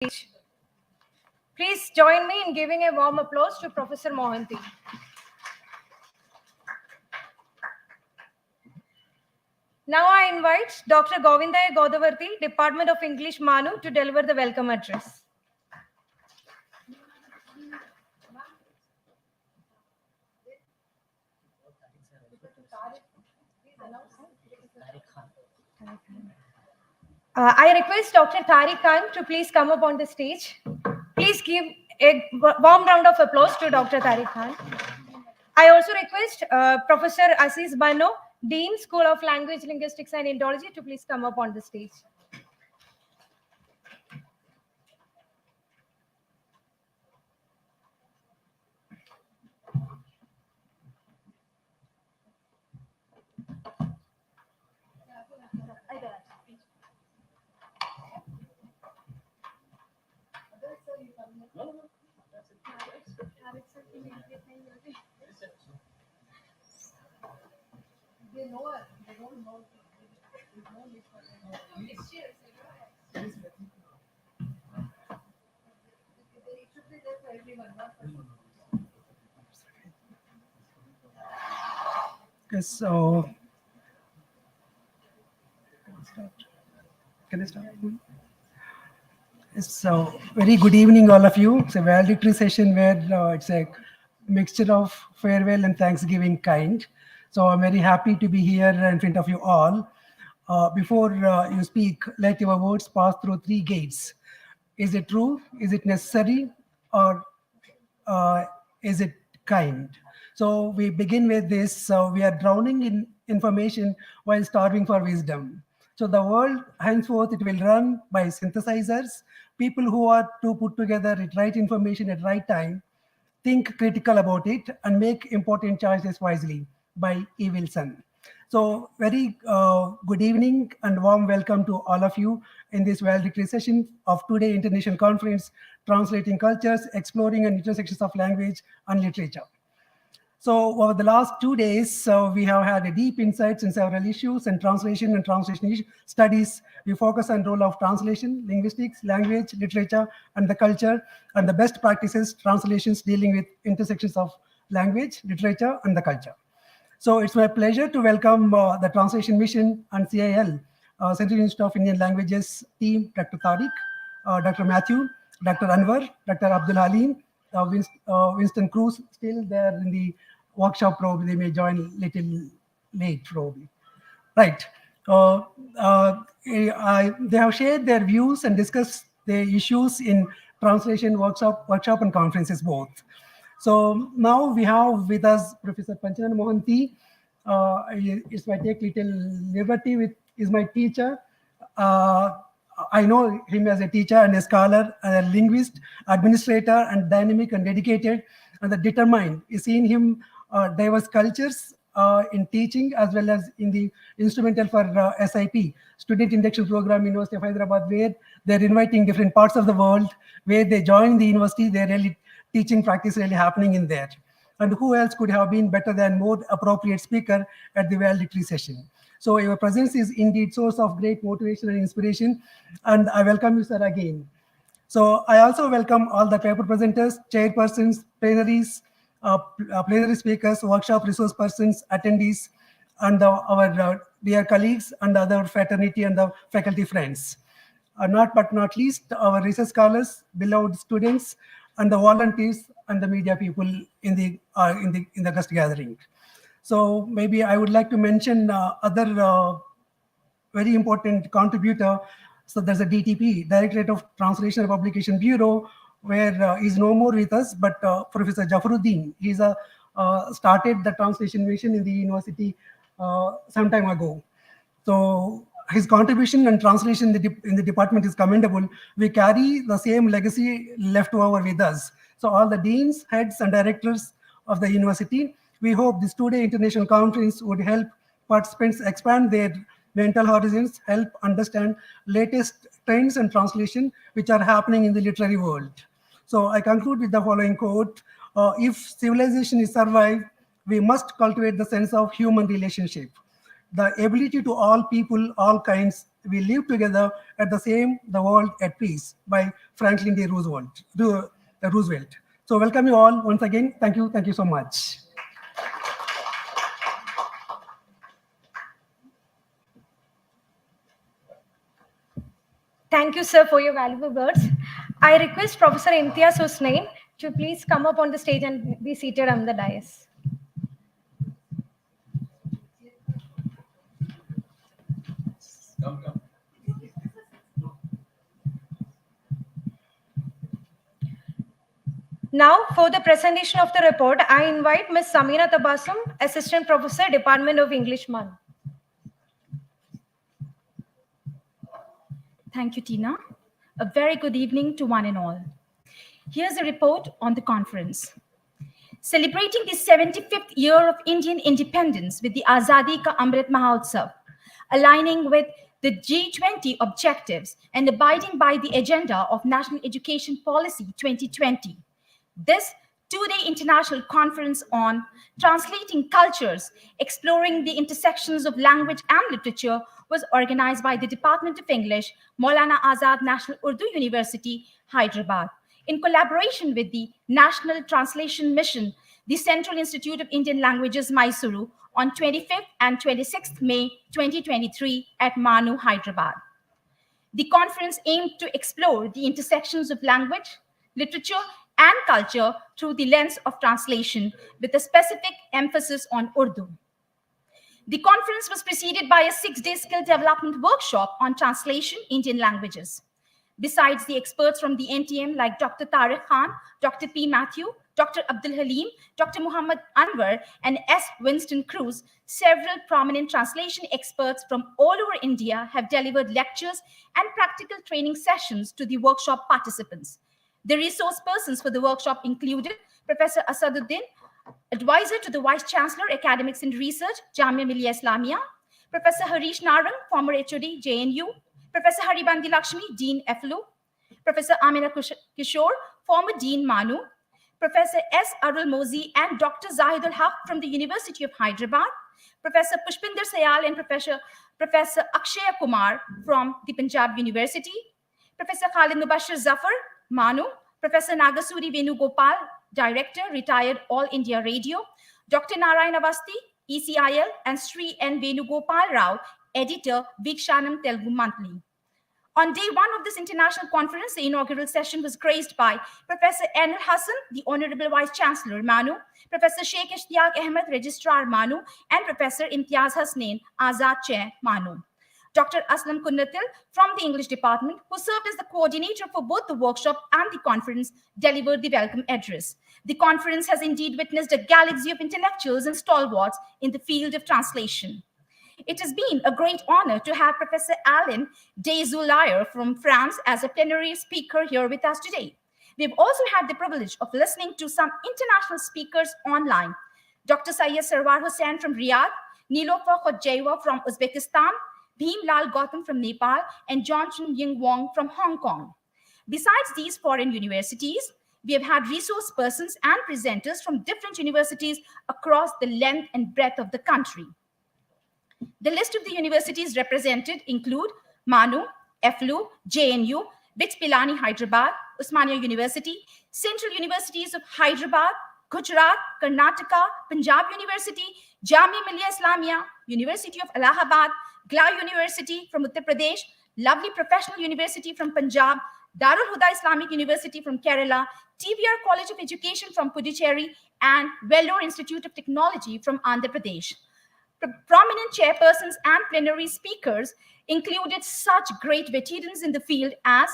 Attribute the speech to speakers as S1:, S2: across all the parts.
S1: Please join me in giving a warm applause to Professor Mohanty. Now I invite Dr. Govindaya Godavarthi, Department of English, MANUU, to deliver the welcome address. I request Dr. Tariq Khan to please come up on the stage. Please give a warm round of applause to Dr. Tariq Khan. I also request Professor Aziz Bano, Dean, School of Language, Linguistics and Indology, to please come up on the stage.
S2: Yes, so can I start? So very good evening, all of you. It's a valedictory session where it's a mixture of farewell and Thanksgiving kind. So I'm very happy to be here in front of you all. Before you speak, let your words pass through 3 gates. Is it true? Is it necessary? Or is it kind? So we begin with this. So we are drowning in information while starving for wisdom. So the world, henceforth, it will run by synthesizers, people who are to put together the right information at right time, think critical about it, and make important choices wisely by E. Wilson. So very good evening and warm welcome to all of you in this valedictory session of Today International Conference, Translating Cultures, Exploring and Intersections of Language and Literature. So over the last 2 days, we have had a deep insights in several issues and translation studies. We focus on role of translation, linguistics, language, literature, and the culture, and the best practices, translations dealing with intersections of language, literature, and the culture. So it's my pleasure to welcome the Translation Mission and CIL, Central Institute of Indian Languages team, Dr. Tariq, Dr. Matthew, Dr. Anwar, Dr. Abdul Halim, Winston Cruz, still there in the workshop, probably they may join little late, probably. Right. They have shared their views and discussed the issues in translation workshop and conferences both. So now we have with us Professor Panchanan Mohanty. It's my take little liberty with is my teacher. I know him as a teacher and a scholar, a linguist, administrator, and dynamic and dedicated and determined. You see in him diverse cultures in teaching as well as in the instrumental for SIP, Student Induction Program, University of Hyderabad, where they're inviting different parts of the world, where they join the university, they're really teaching practice really happening in there. And who else could have been better than more appropriate speaker at the valedictory session? So your presence is indeed source of great motivation and inspiration, and I welcome you, sir, again. So I also welcome all the paper presenters, chairpersons, plenaries, plenary speakers, workshop resource persons, attendees, and our dear colleagues and other fraternity and the faculty friends. But not least, our research scholars, beloved students, and the volunteers and the media people in the guest gathering. So maybe I would like to mention other very important contributor. So there's a DTP, Directorate of Translation and Publication Bureau, where he's no more with us, but Professor Jafaruddin, he's started the translation mission in the university some time ago. So his contribution and translation in the department is commendable. We carry the same legacy left over with us. So all the deans, heads, and directors of the university, we hope this 2-day international conference would help participants expand their mental horizons, help understand latest trends and translation which are happening in the literary world. So I conclude with the following quote: if civilization is survive, we must cultivate the sense of human relationship, the ability to all people, all kinds, we live together at the world at peace by Franklin D. Roosevelt. So welcome you all once again. Thank you so much.
S1: Thank you, sir, for your valuable words. I request Professor Imtiaz Hussain to please come up on the stage and be seated on the dais.
S3: Come.
S1: Now, for the presentation of the report, I invite Ms. Samira Tabassum, Assistant Professor, Department of English, MANUU.
S4: Thank you, Tina. A very good evening to one and all. Here's a report on the conference. Celebrating the 75th year of Indian independence with the Azadi Ka Amrit Mahotsav, aligning with the G20 objectives and abiding by the agenda of National Education Policy 2020. This two-day international conference on translating cultures, exploring the intersections of language and literature was organized by the Department of English, Maulana Azad National Urdu University, Hyderabad, in collaboration with the National Translation Mission, the Central Institute of Indian Languages, Mysuru, on 25th and 26th May 2023 at MANUU Hyderabad. The conference aimed to explore the intersections of language, literature, and culture through the lens of translation, with a specific emphasis on Urdu. The conference was preceded by a 6-day skill development workshop on translation Indian languages. Besides the experts from the NTM like Dr. Tariq Khan, Dr. P. Matthew, Dr. Abdul Halim, Dr. Muhammad Anwar, and S. Winston Cruz, several prominent translation experts from all over India have delivered lectures and practical training sessions to the workshop participants. The resource persons for the workshop included Professor Asaduddin, Advisor to the Vice Chancellor, Academics and Research, Jamia Millia Islamia, Professor Harish Narang, former HOD, JNU, Professor Haribandi Lakshmi, Dean FLU, Professor Amina Kishore, former Dean MANUU, Professor S. Arul Mozi and Dr. Zahidul Haq from the University of Hyderabad, Professor Pushpinder Sayal and Professor Akshaya Kumar from the Punjab University, Professor Khalid Mubashir Zafar, MANUU, Professor Nagasuri Venugopal, Director, Retired All India Radio, Dr. Narayan Avasti, ECIL, and Sri N. Venugopal Rao, Editor, Vikshanam Telugu Monthly. On day one of this international conference, the inaugural session was graced by Professor N. Hassan, the Honorable Vice Chancellor, MANUU, Professor Sheikh Ishtiaq Ahmed, Registrar, MANUU, and Professor Imtiaz Hussain, Azad Chair, MANUU. Dr. Aslam Kunnatil from the English department, who served as the coordinator for both the workshop and the conference, delivered the welcome address. The conference has indeed witnessed a galaxy of intellectuals and stalwarts in the field of translation. It has been a great honor to have Professor Alain Desoulaire from France as a plenary speaker here with us today. We've also had the privilege of listening to some international speakers online. Dr. Syed Sarwar Hussain from Riyadh, Nilofer Khodjaiwa from Uzbekistan, Bhim Lal Gautam from Nepal, and Johnson Ying Wong from Hong Kong. Besides these foreign universities, we have had resource persons and presenters from different universities across the length and breadth of the country. The list of the universities represented include MANUU, FLU, JNU, BITS Pilani Hyderabad, Osmania University, Central Universities of Hyderabad, Gujarat, Karnataka, Punjab University, Jamia Millia Islamia, University of Allahabad, GLA University from Uttar Pradesh, Lovely Professional University from Punjab, Darul Huda Islamic University from Kerala, TVR College of Education from Puducherry, and Vellore Institute of Technology from Andhra Pradesh. Prominent chairpersons and plenary speakers included such great veterans in the field as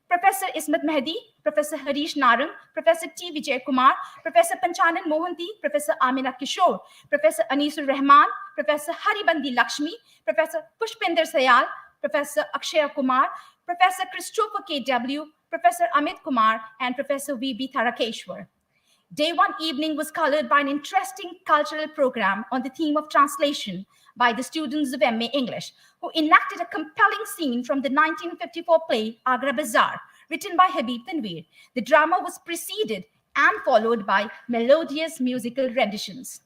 S4: Professor Ismat Mehdi, Professor Harish Narang, Professor T. Vijay Kumar, Professor Panchanan Mohanty, Professor Amina Kishore, Professor Anisul Rahman, Professor Haribandi Lakshmi, Professor Pushpinder Sayal, Professor Akshaya Kumar, Professor Christopher K.W., Professor Amit Kumar, and Professor V.B. Tarakeshwar. Day one evening was colored by an interesting cultural program on the theme of translation by the students of MA English, who enacted a compelling scene from the 1954 play Agra Bazaar, written by Habib Tanveer. The drama was preceded and followed by melodious musical renditions.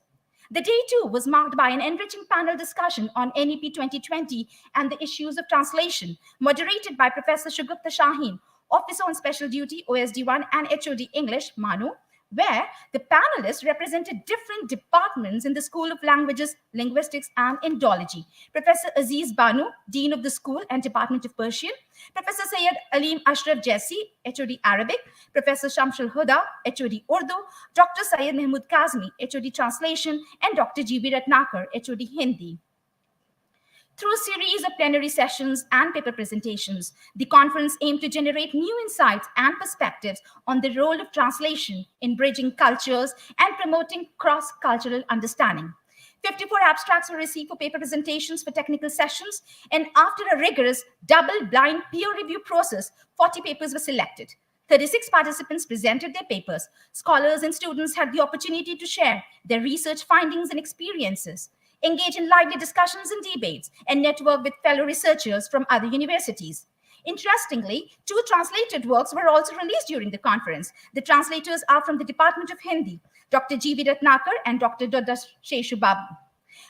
S4: The day too was marked by an enriching panel discussion on NEP 2020 and the issues of translation, moderated by Professor Shugupta Shaheen, Officer on Special Duty, OSD1 and HOD English, MANUU, where the panelists represented different departments in the School of Languages, Linguistics, and Indology. Professor Aziz Banu, Dean of the School and Department of Persian, Professor Syed Aleem Ashraf Jaisi, HOD Arabic, Professor Shamsul Huda, HOD Urdu, Dr. Syed Mahmood Kazmi, HOD Translation, and Dr. GB Ratnakar, HOD Hindi. Through a series of plenary sessions and paper presentations, the conference aimed to generate new insights and perspectives on the role of translation in bridging cultures and promoting cross-cultural understanding. 54 abstracts were received for paper presentations for technical sessions, and after a rigorous double-blind peer review process, 40 papers were selected. 36 participants presented their papers. Scholars and students had the opportunity to share their research findings and experiences, engage in lively discussions and debates, and network with fellow researchers from other universities. Interestingly, 2 translated works were also released during the conference. The translators are from the Department of Hindi, Dr. G.V. Ratnakar and Dr. Dodda Sheshu Babu.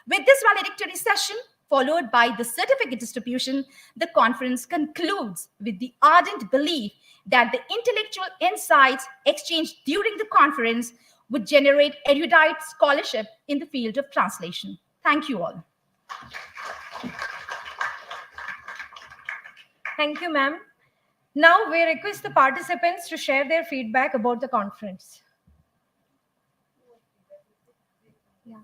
S4: With this valedictory session, followed by the certificate distribution, the conference concludes with the ardent belief that the intellectual insights exchanged during the conference would generate erudite scholarship in the field of translation. Thank you all.
S1: Thank you, ma'am. Now we request the participants to share their feedback about the conference. Yeah.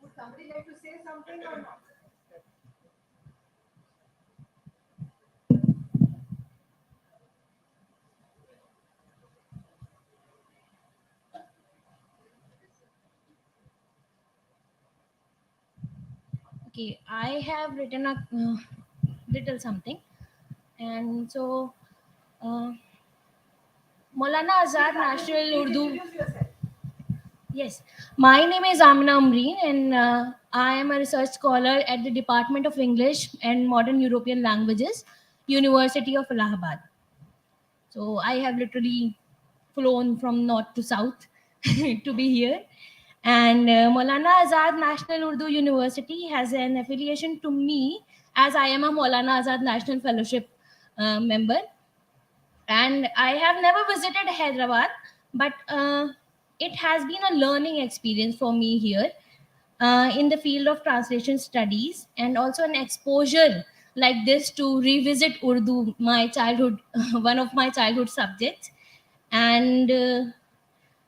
S2: Would somebody like to say something or not?
S3: Okay, I have written a little something, and so Maulana Azad National Urdu. Yes, my name is Amina Amreen, and I am a research scholar at the Department of English and Modern European Languages, University of Allahabad. So I have literally flown from north to south to be here. And Maulana Azad National Urdu University has an affiliation to me, as I am a Maulana Azad National Fellowship member. And I have never visited Hyderabad, but it has been a learning experience for me here in the field of translation studies, and also an exposure like this to revisit Urdu, my childhood, one of my childhood subjects. And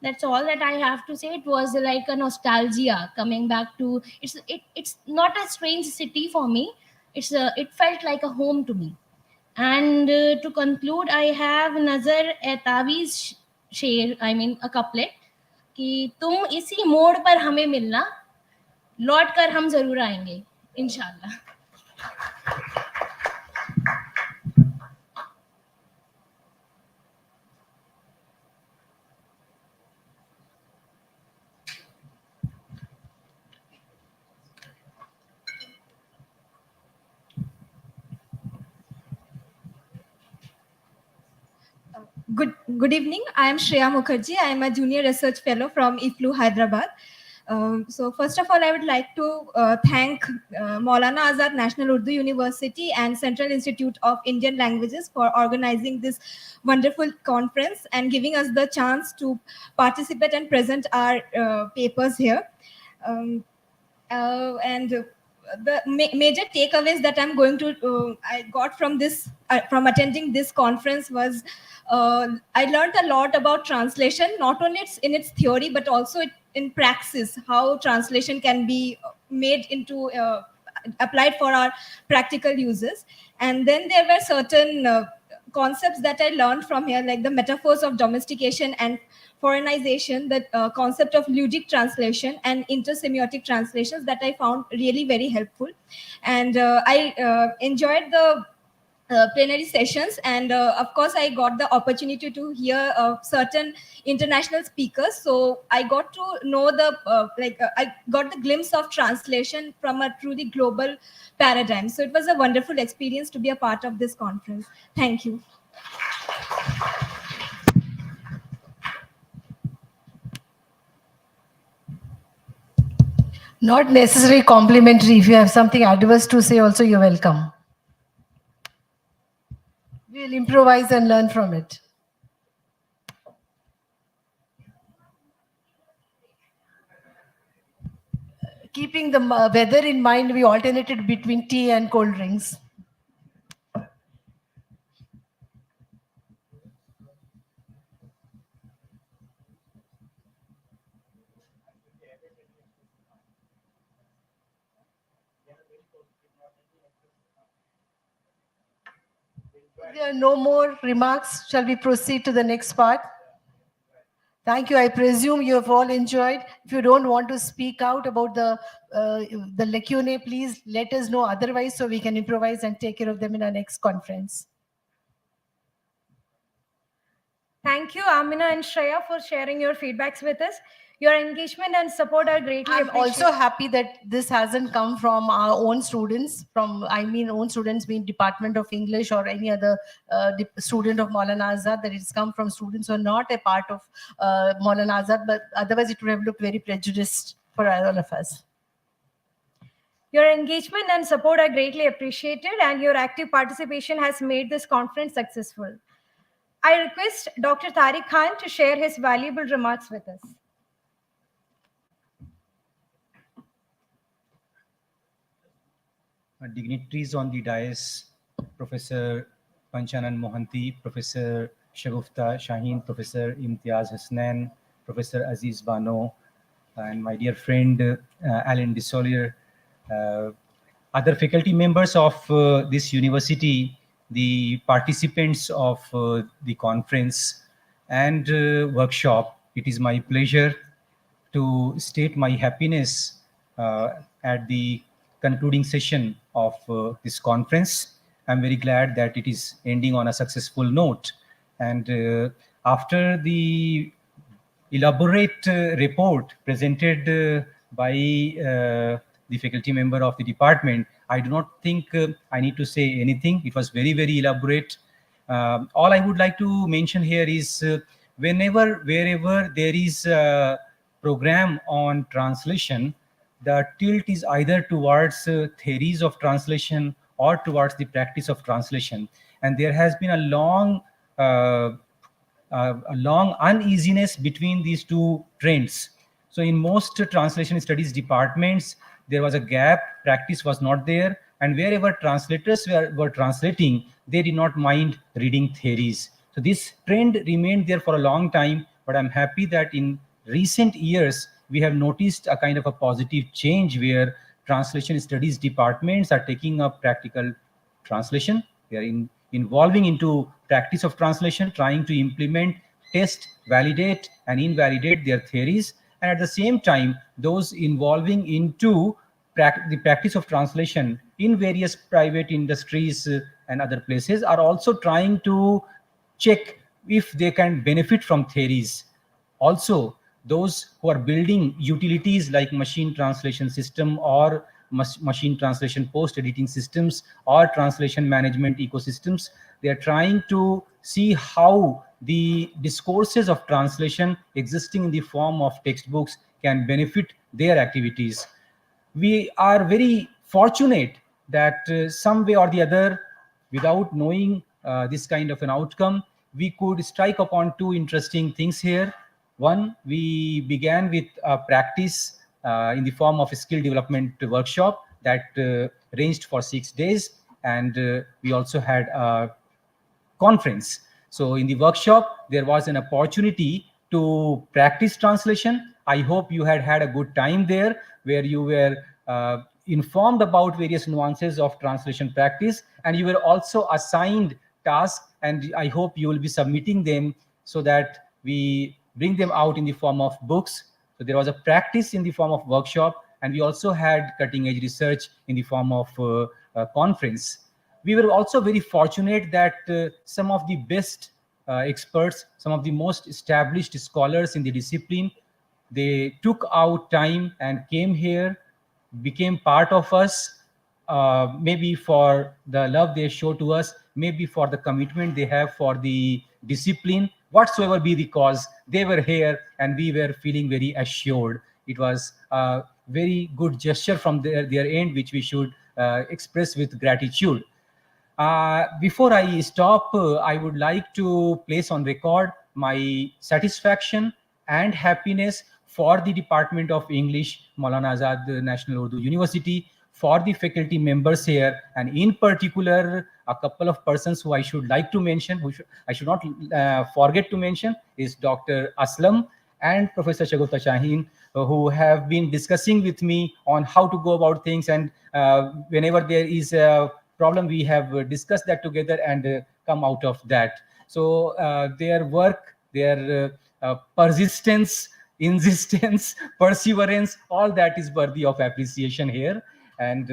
S3: that's all that I have to say. It was like a nostalgia coming back to it's not a strange city for me. It felt like a home to me. And to conclude, I have Nazar Etavi's शेर a couplet कि तुम इसी मोड़ पर हमें मिलना, लौट कर हम जरूर आएंगे इंशाल्लाह.
S5: Good evening. I am Shreya Mukherjee. I am a junior research fellow from IFLU Hyderabad. So first of all, I would like to thank Maulana Azad National Urdu University and Central Institute of Indian Languages for organizing this wonderful conference and giving us the chance to participate and present our papers here. And the major takeaways that I'm going to I got from this from attending this conference was I learned a lot about translation, not only in its theory but also in praxis, how translation can be made into applied for our practical uses. And then there were certain concepts that I learned from here, like the metaphors of domestication and foreignization, the concept of ludic translation and intersemiotic translations that I found really very helpful. And I enjoyed the plenary sessions, and of course I got the opportunity to hear certain international speakers, so I got to know I got the glimpse of translation from a truly global paradigm. So it was a wonderful experience to be a part of this conference. Thank you.
S6: Not necessarily complimentary. If you have something adverse to say also, you're welcome. We'll improvise and learn from it. Keeping the weather in mind, we alternated between tea and cold drinks. If there are no more remarks, shall we proceed to the next part? Thank you. I presume you have all enjoyed. If you don't want to speak out about the lacunae, please let us know otherwise so we can improvise and take care of them in our next conference.
S1: Thank you, Amina and Shreya, for sharing your feedbacks with us. Your engagement and support are greatly
S6: I'm
S1: appreciated.
S6: also happy that this hasn't come from our own students, own students being Department of English or any other student of Maulana Azad, that it's come from students who are not a part of Maulana Azad, but otherwise it would have looked very prejudiced for all of us.
S1: Your engagement and support are greatly appreciated, and your active participation has made this conference successful. I request Dr. Tariq Khan to share his valuable remarks with us.
S7: Dignitaries on the dais, Professor Panchanan Mohanty, Professor Shagufta Shaheen, Professor Imtiaz Hasnain, Professor Aziz Bano, and my dear friend Alan Dissolier, other faculty members of this university, the participants of the conference and workshop. It is my pleasure to state my happiness at the concluding session of this conference. I'm very glad that it is ending on a successful note. And after the elaborate report presented by the faculty member of the department, I do not think I need to say anything. It was very, very elaborate. All I would like to mention here is wherever there is a program on translation, the tilt is either towards theories of translation or towards the practice of translation. And there has been a long uneasiness between these two trends. So in most translation studies departments, there was a gap, practice was not there, and wherever translators were translating, they did not mind reading theories. So this trend remained there for a long time, but I'm happy that in recent years, we have noticed a kind of a positive change where translation studies departments are taking up practical translation. They are involving into practice of translation, trying to implement, test, validate, and invalidate their theories. And at the same time, those involving into the practice of translation in various private industries and other places are also trying to check if they can benefit from theories. Also, those who are building utilities like machine translation system or machine translation post-editing systems or translation management ecosystems, they are trying to see how the discourses of translation existing in the form of textbooks can benefit their activities. We are very fortunate that some way or the other, without knowing this kind of an outcome, we could strike upon two interesting things here. One, we began with a practice in the form of a skill development workshop that ranged for 6 days, and we also had a conference. So in the workshop, there was an opportunity to practice translation. I hope you had a good time there, where you were informed about various nuances of translation practice, and you were also assigned tasks, and I hope you will be submitting them so that we bring them out in the form of books. So there was a practice in the form of workshop, and we also had cutting edge research in the form of conference. we were also very fortunate that some of the best experts, some of the most established scholars in the discipline, they took out time and came here, became part of us, maybe for the love they show to us, maybe for the commitment they have for the discipline, whatsoever be the cause, they were here and we were feeling very assured. It was a very good gesture from their end, which we should express with gratitude. Before I stop, I would like to place on record my satisfaction and happiness for the Department of English, Maulana Azad National Urdu University, for the faculty members here, and in particular, a couple of persons who I should like to mention, I should not forget to mention, is Dr. Aslam and Professor Shagufta Shaheen, who have been discussing with me on how to go about things, and whenever there is a problem, we have discussed that together and come out of that. So their work, their persistence, insistence, perseverance, all that is worthy of appreciation here. And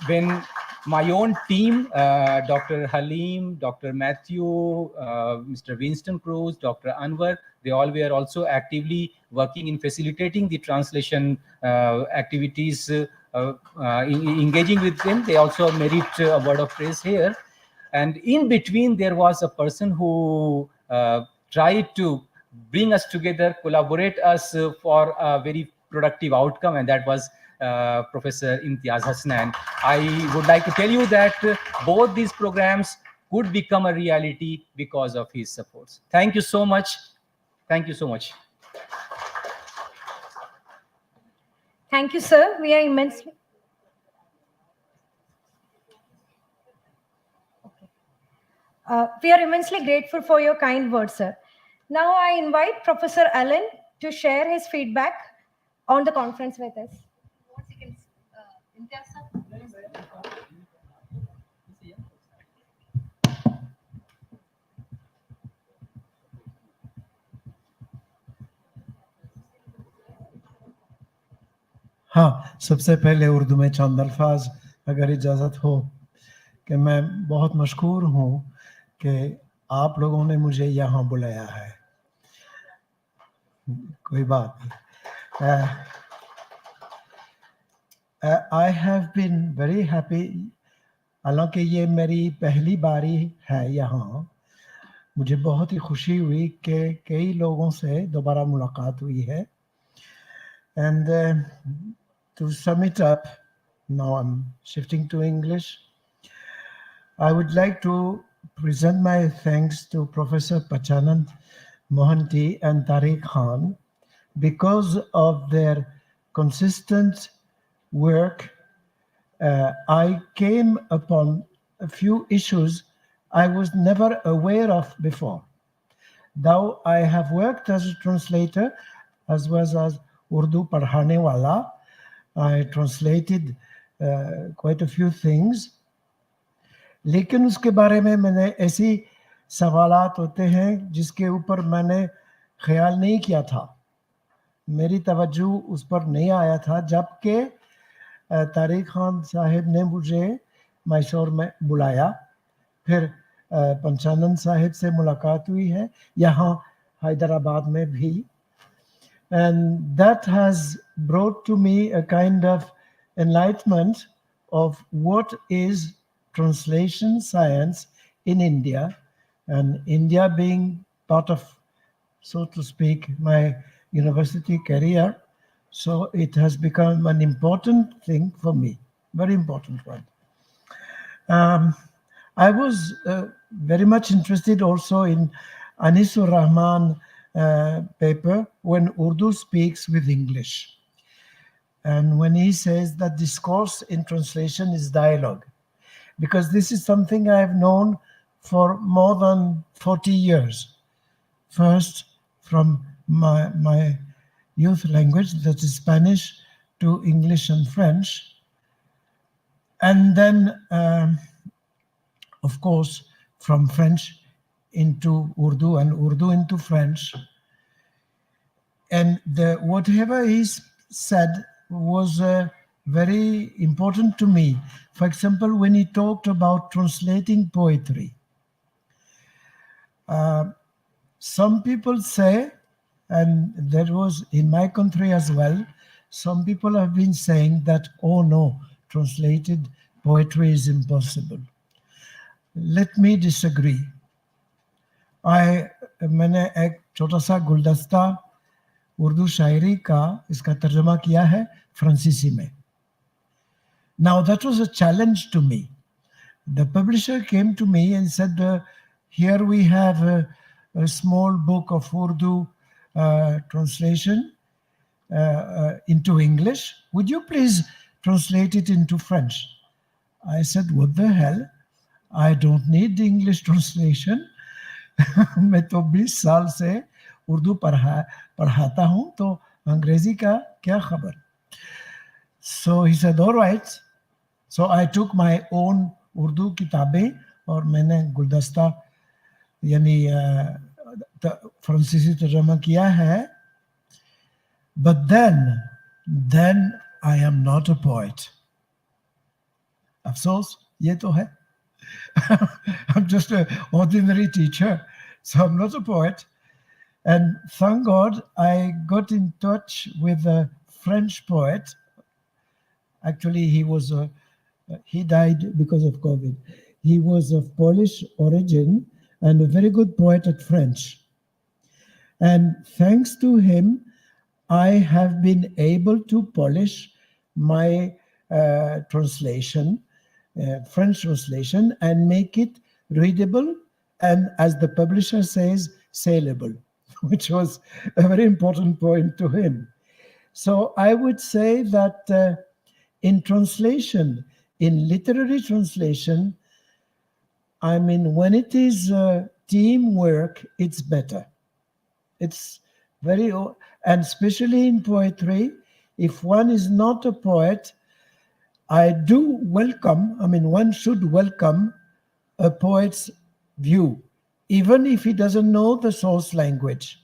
S7: when my own team, Dr. Halim, Dr. Matthew, Mr. Winston Cruz, Dr. Anwar, they all were also actively working in facilitating the translation activities, engaging with them. They also merit a word of praise here. And in between, there was a person who tried to bring us together, collaborate us for a very productive outcome, and that was Professor Imtiaz Hasnan. I would like to tell you that both these programs could become a reality because of his supports. Thank you so much. Thank you so much.
S1: Thank you, sir. We are immensely... we are immensely grateful for your kind words, sir. Now I invite Professor Allen to share his feedback on the conference with us.
S8: हाँ, सबसे पहले उर्दू में चंद अल्फाज अगर इजाज़त हो कि मैं बहुत मशकूर हूँ कि आप लोगों ने मुझे यहाँ बुलाया है। कोई बात नहीं। I have been very happy, हालांकि ये मेरी पहली बारी है यहाँ, मुझे बहुत ही खुशी हुई कि कई लोगों से दोबारा मुलाकात हुई है। And to sum it up, now I'm shifting to English. I would like to present my thanks to Professor Pachanand Mohanty and Tariq Khan because of their consistent work. I came upon a few issues I was never aware of before. Though I have worked as a translator as well as Urdu Padhane Wala, I translated quite a few things. लेकिन उसके बारे में मैंने ऐसी सवालात होते हैं जिसके ऊपर मैंने ख्याल नहीं किया था, मेरी तवज्जो उस पर नहीं आया था, जबकि तारिक खान साहिब ने मुझे मैसूर में बुलाया, फिर पंचानन साहिब से मुलाकात हुई है यहाँ हैदराबाद में भी, and that has brought to me a kind of enlightenment of what is translation science in India, and India being part of, so to speak, my university career. So it has become an important thing for me, very important one. I was very much interested also in Anisur Rahman paper, When Urdu Speaks with English. And when he says that discourse in translation is dialogue, because this is something I've known for more than 40 years. First, from my youth language, that is Spanish, to English and French. And then, of course, from French into Urdu and Urdu into French. And whatever he said was very important to me. For example, when he talked about translating poetry, some people say, and that was in my country as well, some people have been saying that, oh no, translated poetry is impossible. Let me disagree. मैंने एक छोटा सा गुलदस्ता उर्दू शायरी का इसका तर्जमा किया है फ्रांसीसी में. Now that was a challenge to me. The publisher came to me and said, here we have a small book of Urdu translation into English. Would you please translate it into French? I said, what the hell? I don't need the English translation. मैं तो 20 साल से उर्दू पढ़ाता हूँ, तो अंग्रेजी का क्या खबर? So he said, all right. So I took my own Urdu किताबें और मैंने गुलदस्ता यानी फ्रांसीसी तर्जमा किया है. But then I am not a poet. अफसोस ये तो है. I'm just an ordinary teacher, so I'm not a poet. And thank God I got in touch with a French poet. Actually, he died because of COVID. He was of Polish origin and a very good poet at French. And thanks to him, I have been able to polish my translation, French translation, and make it readable and, as the publisher says, saleable, which was a very important point to him. So I would say that in translation, in literary translation, I mean, when it is teamwork, it's better. It's very, and especially in poetry, if one is not a poet, I do welcome, I mean, one should welcome a poet's view, even if he doesn't know the source language.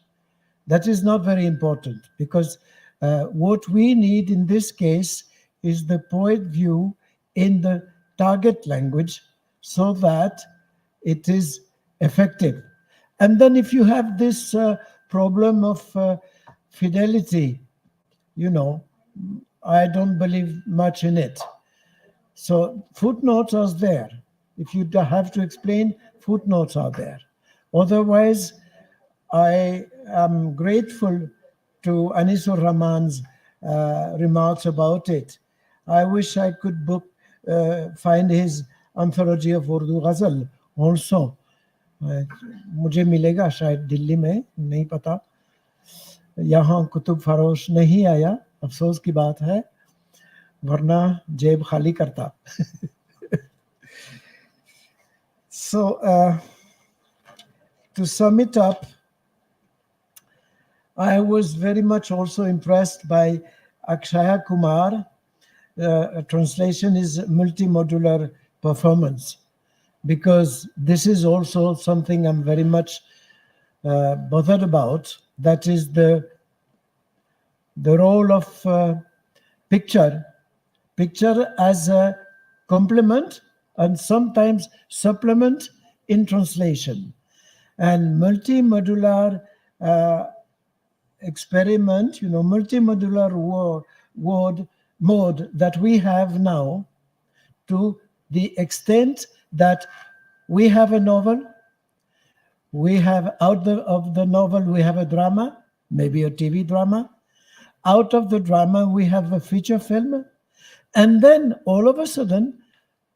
S8: That is not very important, because what we need in this case is the poet view in the target language so that it is effective. And then if you have this problem of fidelity, you know, I don't believe much in it. So footnotes are there. If you have to explain, footnotes are there. Otherwise, I am grateful to Anisur Rahman's remarks about it. I wish I could find his anthology of Urdu Ghazal also. मुझे मिलेगा शायद दिल्ली में, नहीं पता. यहाँ कुतुब फरोश नहीं आया, अफसोस की बात है, वरना जेब खाली करता. So to sum it up, I was very much also impressed by Akshaya Kumar. Translation is multimodular performance, because this is also something I'm very much bothered about. That is the role of picture as a complement and sometimes supplement in translation. And multimodular experiment, you know, multimodular mode that we have now, to the extent that we have a novel, we have out of the novel, we have a drama, maybe a TV drama. Out of the drama, we have a feature film. And then all of a sudden,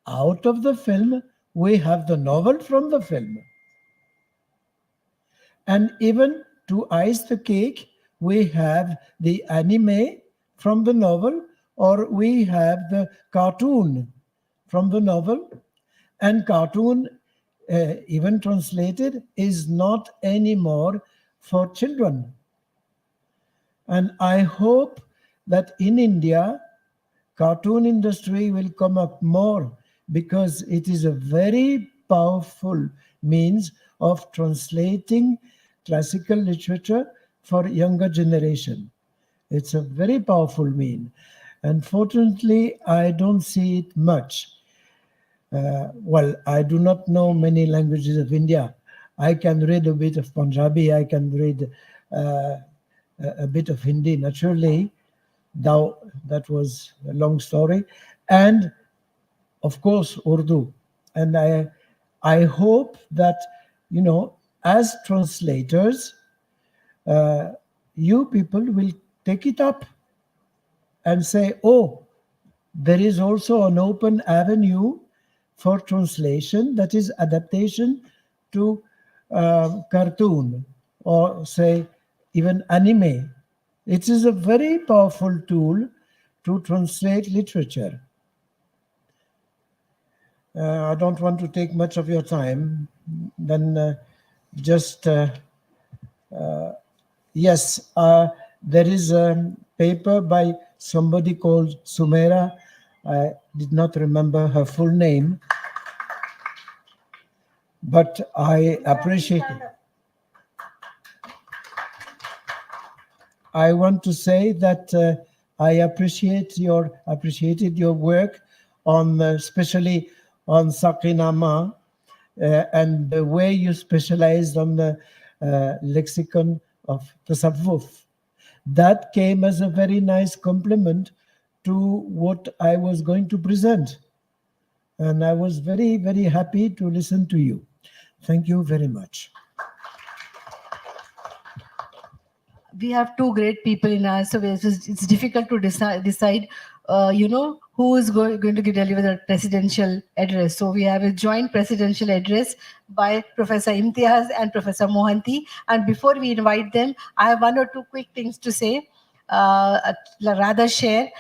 S8: out of the film, we have the novel from the film. And even to ice the cake, we have the anime from the novel, or we have the cartoon from the novel. And cartoon, even translated, is not anymore for children. And I hope that in India, cartoon industry will come up more, because it is a very powerful means of translating classical literature for younger generation. It's a very powerful mean. Unfortunately, I don't see it much. Well, I do not know many languages of India. I can read a bit of Punjabi, I can read a bit of Hindi, naturally, though that was a long story. And of course, Urdu. And I hope that, you know, as translators, you people will take it up and say, oh, there is also an open avenue for translation, that is adaptation to cartoon or say even anime. It is a very powerful tool to translate literature. I don't want to take much of your time. Then just, yes, there is a paper by somebody called Sumaira. I did not remember her full name, but I appreciate it. I want to say that I appreciated your work on, especially on Sakinama, and the way you specialized on the lexicon of Tasawwuf. That came as a very nice compliment to what I was going to present. And I was very, very happy to listen to you. Thank you very much.
S6: We have two great people in us, so it's difficult to decide you know, who is going to deliver the presidential address. So we have a joint presidential address by Professor Imtiaz and Professor Mohanty. And before we invite them, I have one or two quick things to say, rather share.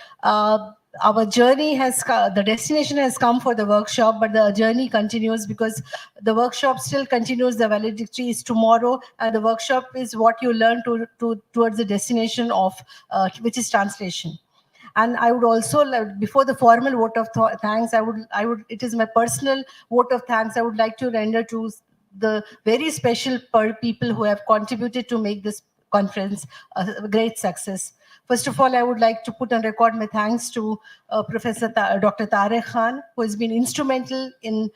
S6: Our journey the destination has come for the workshop, but the journey continues because the workshop still continues. The valedictory is tomorrow, and the workshop is what you learn towards the destination of, which is translation. And I would also, before the formal vote of thanks, it is my personal vote of thanks I would like to render to the very special people who have contributed to make this conference a great success. First of all, I would like to put on record my thanks to Professor Dr. Tariq Khan, who has been instrumental in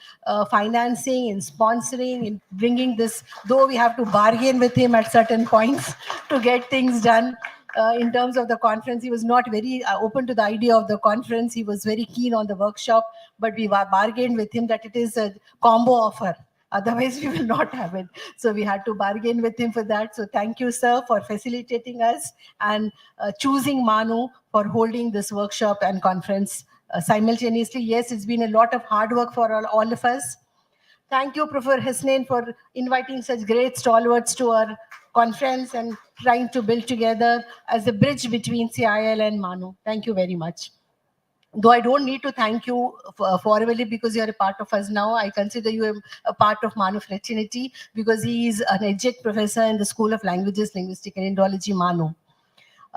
S6: financing, in sponsoring, in bringing this, though we have to bargain with him at certain points to get things done. In terms of the conference, he was not very open to the idea of the conference. He was very keen on the workshop, but we bargained with him that it is a combo offer. Otherwise, we will not have it. So we had to bargain with him for that. So thank you, sir, for facilitating us and choosing MANUU for holding this workshop and conference simultaneously. Yes, it's been a lot of hard work for all of us. Thank you, Professor Hasnain, for inviting such great stalwarts to our conference and trying to build together as a bridge between CIL and MANUU. Thank you very much. Though I don't need to thank you formally because you're a part of us now, I consider you a part of MANUU fraternity because he is an adjunct professor in the School of Languages, Linguistics and Indology, MANUU.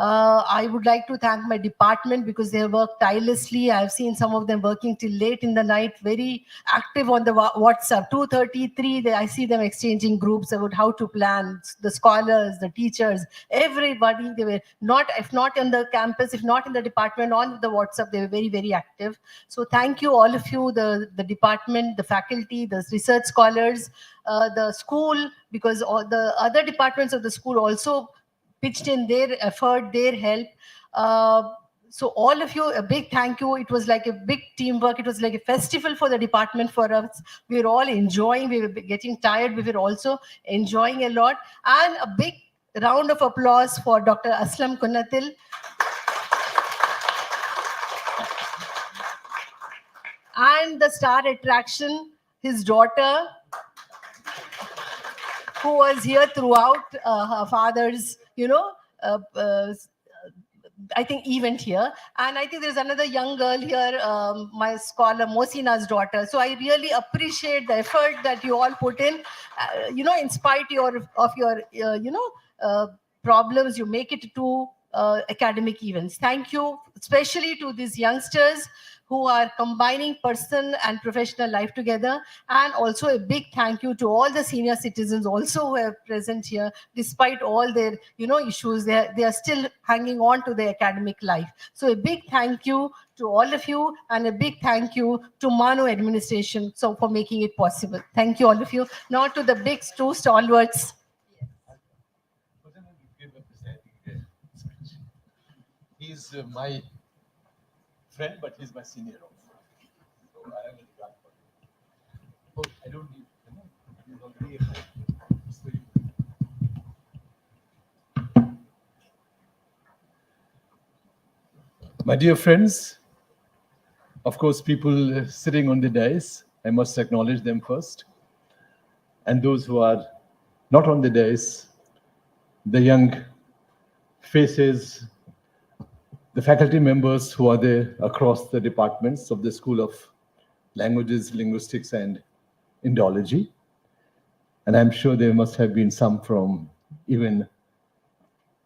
S6: I would like to thank my department because they have worked tirelessly. I've seen some of them working till late in the night, very active on the WhatsApp. 2:33, I see them exchanging groups about how to plan. The scholars, the teachers, everybody, they were not, if not on the campus, if not in the department, on the WhatsApp, they were very, very active. So thank you, all of you, the department, the faculty, the research scholars, the school, because all the other departments of the school also pitched in their effort, their help. So all of you, a big thank you. It was like a big teamwork. It was like a festival for the department for us. We were all enjoying. We were getting tired. We were also enjoying a lot. And a big round of applause for Dr. Aslam Kunatil. And the star attraction, his daughter, who was here throughout her father's, I think, event here. And I think there's another young girl here, my scholar Mosina's daughter. So I really appreciate the effort that you all put in. In spite of your problems, you make it to academic events. Thank you, especially to these youngsters who are combining personal and professional life together. And also a big thank you to all the senior citizens also who are present here. Despite all their issues, they are still hanging on to their academic life. So a big thank you to all of you, and a big thank you to MANUU administration for making it possible. Thank you, all of you. Now to the big two stalwarts.
S9: He's my friend, but he's my senior also. So I have a regard for him. Oh, I don't need, he's already a friend. My dear friends, of course, people sitting on the dais, I must acknowledge them first. And those who are not on the dais, the young faces, the faculty members who are there across the departments of the School of Languages, Linguistics, and Indology. And I'm sure there must have been some from even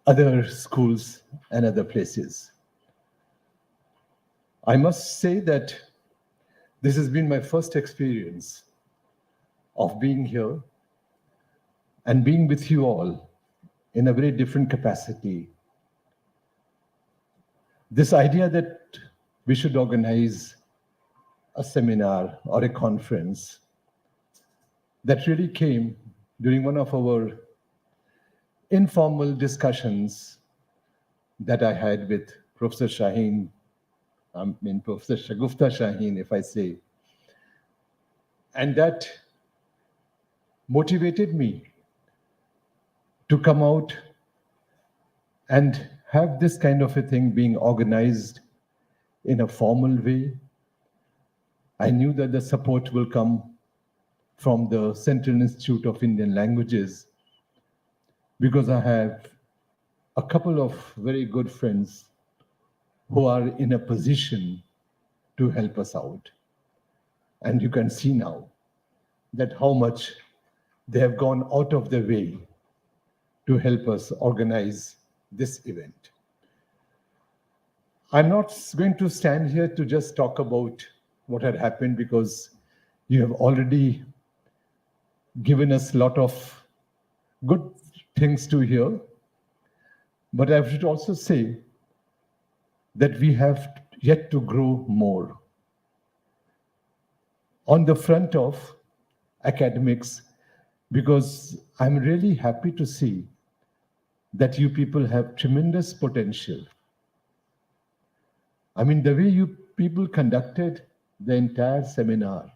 S9: other schools and other places. I must say that this has been my first experience of being here and being with you all in a very different capacity. This idea that we should organize a seminar or a conference, that really came during one of our informal discussions that I had with Professor Shaheen, Professor Shagufta Shaheen, if I say. And that motivated me to come out and have this kind of a thing being organized in a formal way. I knew that the support will come from the Central Institute of Indian Languages, because I have a couple of very good friends who are in a position to help us out. And you can see now that how much they have gone out of their way to help us organize this event. I'm not going to stand here to just talk about what had happened, because you have already given us a lot of good things to hear. But I should also say that we have yet to grow more. On the front of academics, because I'm really happy to see that you people have tremendous potential. I mean, the way you people conducted the entire seminar,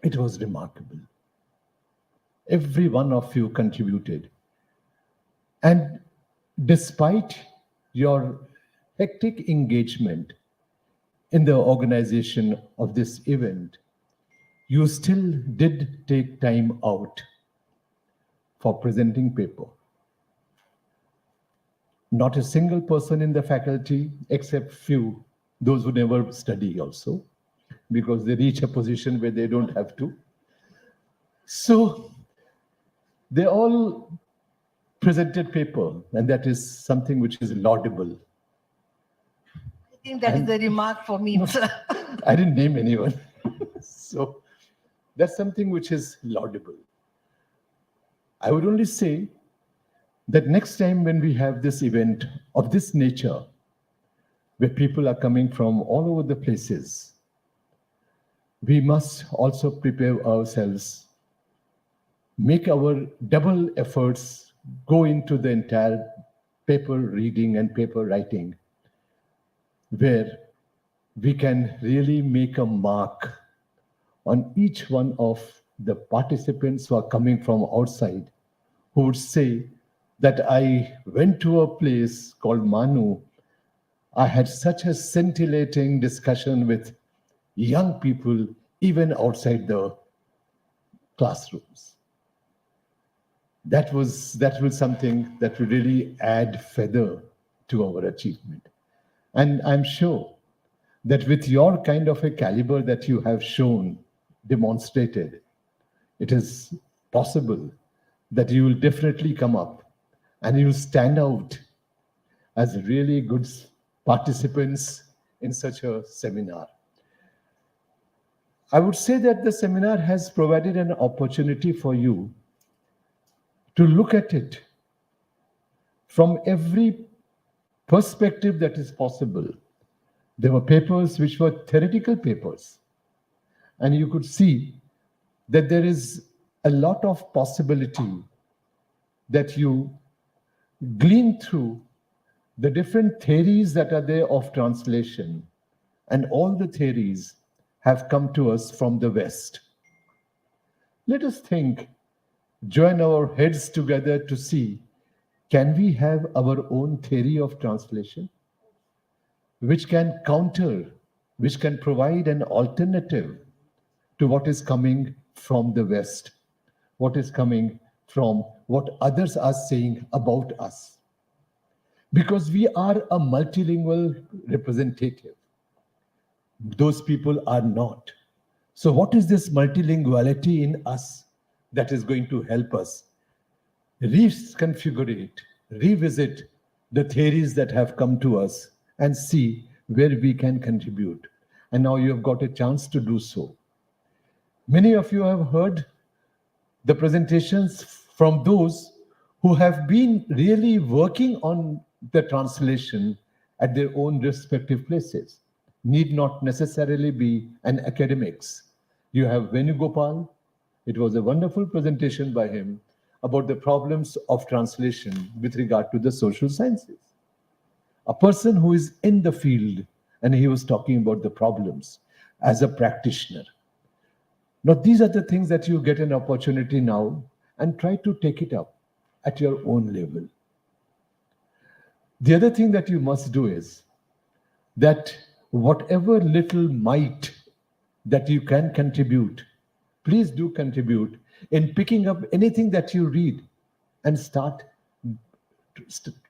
S9: it was remarkable. Every one of you contributed. And despite your hectic engagement in the organization of this event, you still did take time out for presenting paper. Not a single person in the faculty, except few, those who never study also, because they reach a position where they don't have to. So they all presented paper, and that is something which is laudable.
S6: I think that is the remark for me.
S9: I didn't name anyone. So that's something which is laudable. I would only say that next time when we have this event of this nature, where people are coming from all over the places, we must also prepare ourselves, make our double efforts, go into the entire paper reading and paper writing, where we can really make a mark on each one of the participants who are coming from outside, who would say that I went to a place called MANUU. I had such a scintillating discussion with young people, even outside the classrooms. That was something that would really add feather to our achievement. And I'm sure that with your kind of a caliber that you have shown, demonstrated, it is possible that you will definitely come up and you will stand out as really good participants in such a seminar. I would say that the seminar has provided an opportunity for you to look at it from every perspective that is possible. There were papers which were theoretical papers, and you could see that there is a lot of possibility that you glean through the different theories that are there of translation, and all the theories have come to us from the West. Let us think, join our heads together to see, can we have our own theory of translation, which can counter, which can provide an alternative to what is coming from the West, what is coming from what others are saying about us. Because we are a multilingual representative. Those people are not. So what is this multilinguality in us that is going to help us reconfigure, revisit the theories that have come to us and see where we can contribute? And now you have got a chance to do so. Many of you have heard the presentations from those who have been really working on the translation at their own respective places. Need not necessarily be an academics. You have Venugopal. It was a wonderful presentation by him about the problems of translation with regard to the social sciences. A person who is in the field, and he was talking about the problems as a practitioner. Now, these are the things that you get an opportunity now, and try to take it up at your own level. The other thing that you must do is that whatever little might that you can contribute, please do contribute in picking up anything that you read and start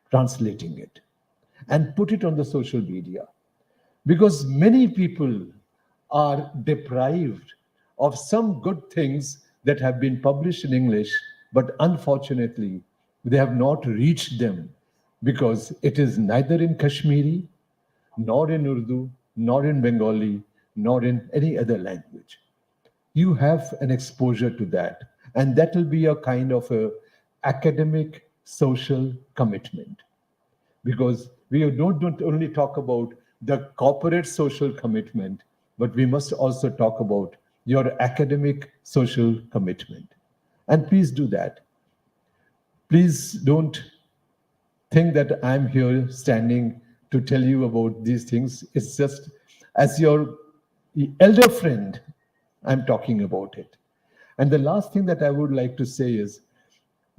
S9: translating it and put it on the social media. Because many people are deprived of some good things that have been published in English, but unfortunately, they have not reached them because it is neither in Kashmiri, nor in Urdu, nor in Bengali, nor in any other language. You have an exposure to that, and that will be a kind of a academic social commitment. Because we don't only talk about the corporate social commitment, but we must also talk about your academic social commitment. And please do that. Please don't think that I'm here standing to tell you about these things. It's just as your elder friend, I'm talking about it. And the last thing that I would like to say is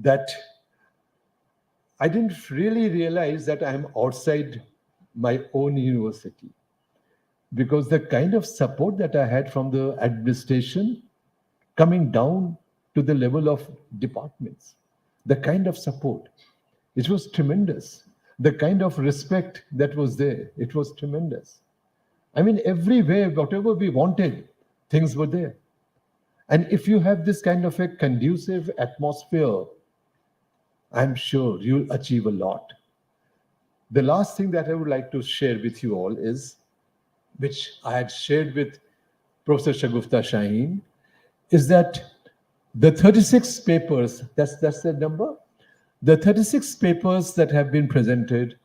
S9: that I didn't really realize that I'm outside my own university, because the kind of support that I had from the administration coming down to the level of departments, the kind of support, it was tremendous. The kind of respect that was there, it was tremendous. I mean, everywhere, whatever we wanted, things were there. And if you have this kind of a conducive atmosphere, I'm sure you'll achieve a lot. The last thing that I would like to share with you all is, which I had shared with Professor Shagufta Shaheen, is that the 36 papers, that's the number, the 36 papers that have been presented,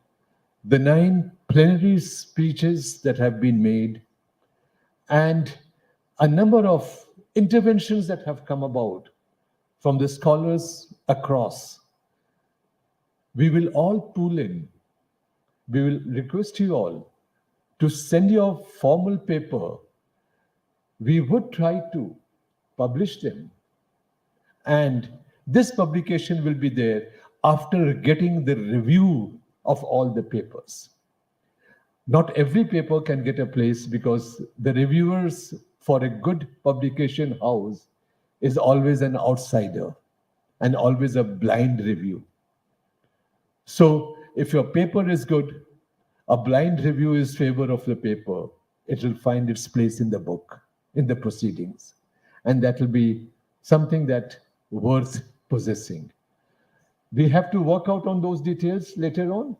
S9: the 9 plenary speeches that have been made, and a number of interventions that have come about from the scholars across. We will all pool in. We will request you all to send your formal paper. We would try to publish them. And this publication will be there after getting the review of all the papers. Not every paper can get a place, because the reviewers for a good publication house is always an outsider and always a blind review. So if your paper is good, a blind review is favor of the paper, it will find its place in the book, in the proceedings. And that will be something that worth possessing. We have to work out on those details later on.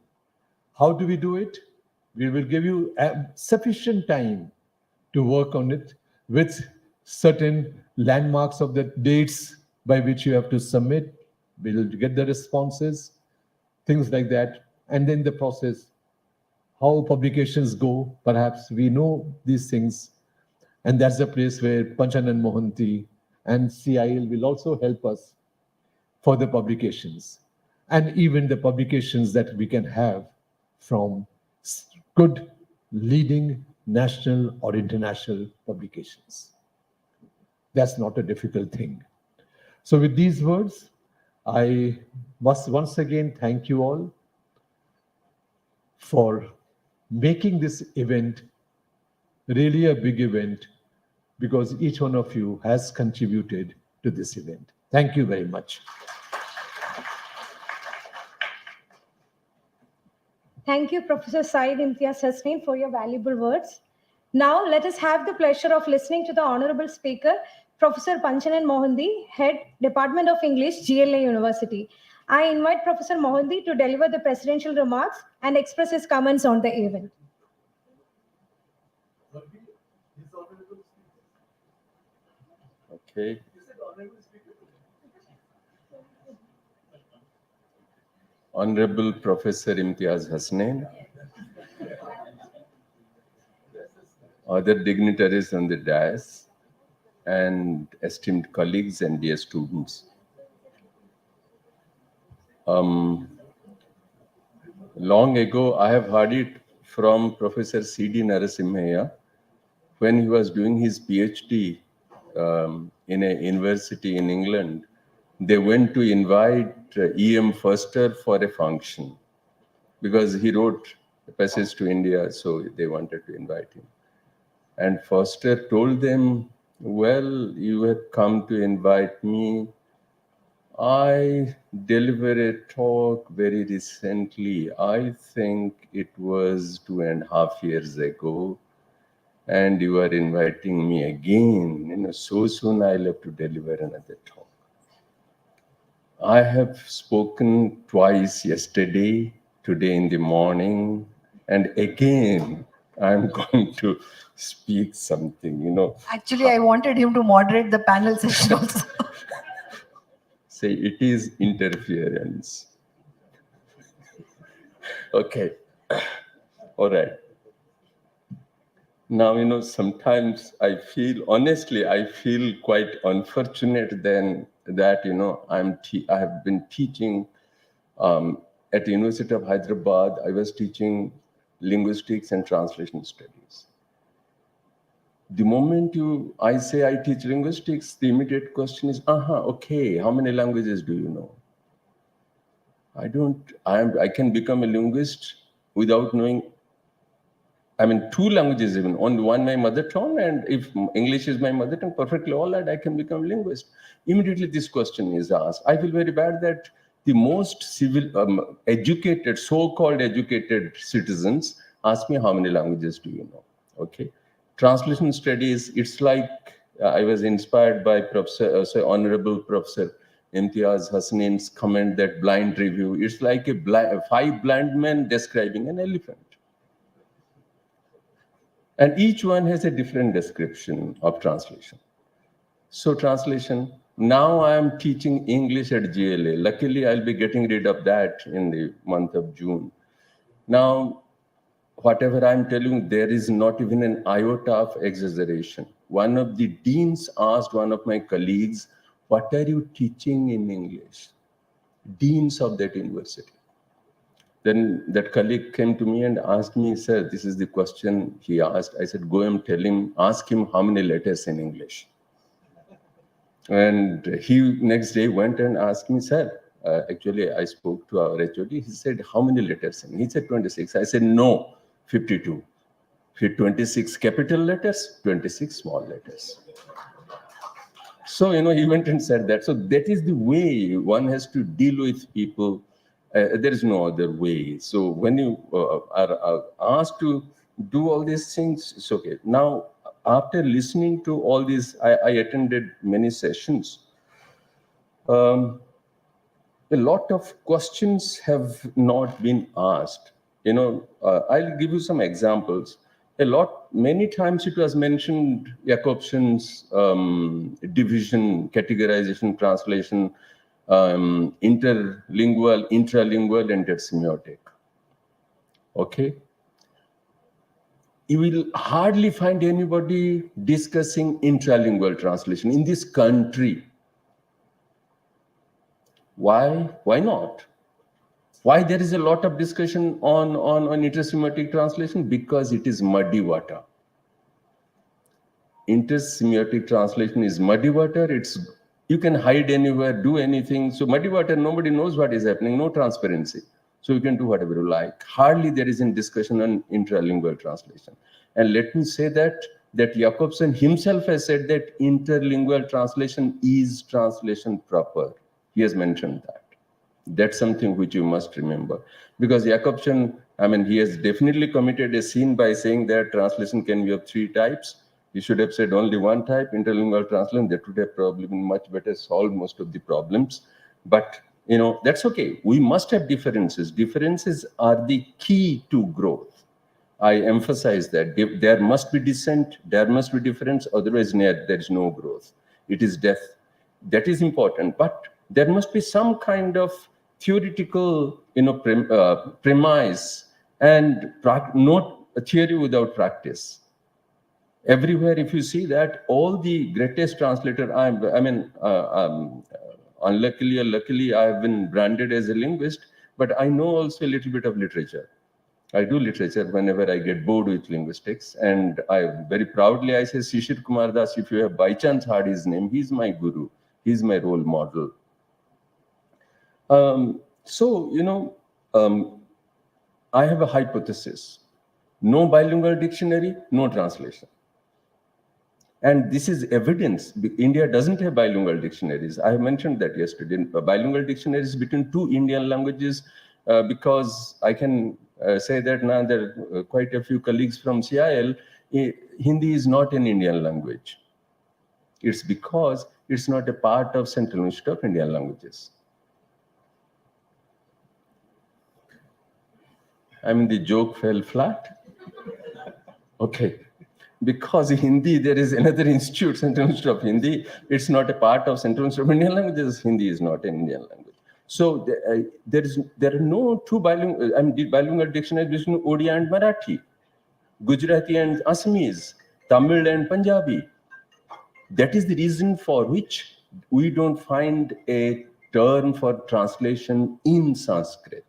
S9: How do we do it? We will give you sufficient time to work on it with certain landmarks of the dates by which you have to submit. We'll get the responses, things like that. And then the process, how publications go, perhaps we know these things. And that's the place where Panchanan Mohanty and CIL will also help us for the publications, and even the publications that we can have from good leading national or international publications. That's not a difficult thing. So with these words, I must once again thank you all for making this event really a big event, because each one of you has contributed to this event. Thank you very much.
S1: Thank you, Professor Saeed Imtiaz Hasnain, for your valuable words. Now, let us have the pleasure of listening to the Honorable Speaker, Professor Panchanan Mohanty, Head, Department of English, GLA University. I invite Professor Mohanty to deliver the presidential remarks and express his comments on the event.
S10: Okay. Honorable Professor Imtiaz Hasnain, other dignitaries on the dais, and esteemed colleagues and dear students. Long ago, I have heard it from Professor C.D. Narasimhaya when he was doing his PhD in a university in England. They went to invite E.M. Foster for a function because he wrote a passage to India, so they wanted to invite him. And Foster told them, well, you have come to invite me. I delivered a talk very recently. I think it was 2.5 years ago. And you are inviting me again. So soon I'll have to deliver another talk. I have spoken twice yesterday, today in the morning, and again I'm going to speak something,
S6: Actually, I wanted him to moderate the panel session also.
S10: Say it is interference. Okay. All right. Now, sometimes I feel quite unfortunate then that, I have been teaching at the University of Hyderabad. I was teaching linguistics and translation studies. The moment I say I teach linguistics, the immediate question is, okay, how many languages do you know? I can become a linguist without knowing, 2 languages even. On one, my mother tongue, and if English is my mother tongue, perfectly all that, I can become a linguist. Immediately this question is asked. I feel very bad that the most educated, so-called educated citizens ask me, how many languages do you know? Okay. Translation studies, it's like I was inspired by Honorable Professor Imtiaz Hasnain's comment that blind review, it's like 5 blind men describing an elephant. And each one has a different description of translation. So translation, now I am teaching English at GLA. Luckily, I'll be getting rid of that in the month of June. Now, whatever I'm telling, there is not even an iota of exaggeration. One of the deans asked one of my colleagues, what are you teaching in English? Deans of that university. Then that colleague came to me and asked me, sir, this is the question he asked. I said, go and ask him how many letters in English. And he next day went and asked me, sir, actually I spoke to our HOD. He said, how many letters? And he said 26. I said, no, 52. 26 capital letters, 26 small letters. So, he went and said that. So that is the way one has to deal with people. There is no other way. So when you are asked to do all these things, it's okay. Now, after listening to all these, I attended many sessions. A lot of questions have not been asked. I'll give you some examples. Many times it was mentioned Jacobson's division, categorization, translation, interlingual, intralingual, and semiotic. Okay. You will hardly find anybody discussing intralingual translation in this country. Why? Why not? Why there is a lot of discussion on intersemiotic translation? Because it is muddy water. Intersemiotic translation is muddy water. You can hide anywhere, do anything. So muddy water, nobody knows what is happening, no transparency. So you can do whatever you like. Hardly there is a discussion on intralingual translation. And let me say that Jacobson himself has said that interlingual translation is translation proper. He has mentioned that. That's something which you must remember. Because Jacobson, he has definitely committed a sin by saying that translation can be of 3 types. He should have said only 1 type, interlingual translation. That would have probably been much better, solved most of the problems. But, that's okay. We must have differences. Differences are the key to growth. I emphasize that. There must be dissent, there must be difference, otherwise there is no growth. It is death. That is important. But there must be some kind of theoretical premise and not a theory without practice. Everywhere, if you see that, all the greatest translator, unluckily or luckily, I have been branded as a linguist, but I know also a little bit of literature. I do literature whenever I get bored with linguistics, and I very proudly I say Shishir Kumar Das, if you have by chance heard his name, he's my guru, he's my role model. I have a hypothesis. No bilingual dictionary, no translation. And this is evidence. India doesn't have bilingual dictionaries. I mentioned that yesterday. Bilingual dictionaries between 2 Indian languages, because I can say that now there are quite a few colleagues from CIL, Hindi is not an Indian language. It's because it's not a part of Central Institute of Indian Languages. The joke fell flat. Okay. Because Hindi, there is another institute, Central Institute of Hindi. It's not a part of Central Institute of Indian Languages. Hindi is not an Indian language. So there are no 2 bilingual dictionaries between Odia and Marathi, Gujarati and Assamese, Tamil and Punjabi. That is the reason for which we don't find a term for translation in Sanskrit.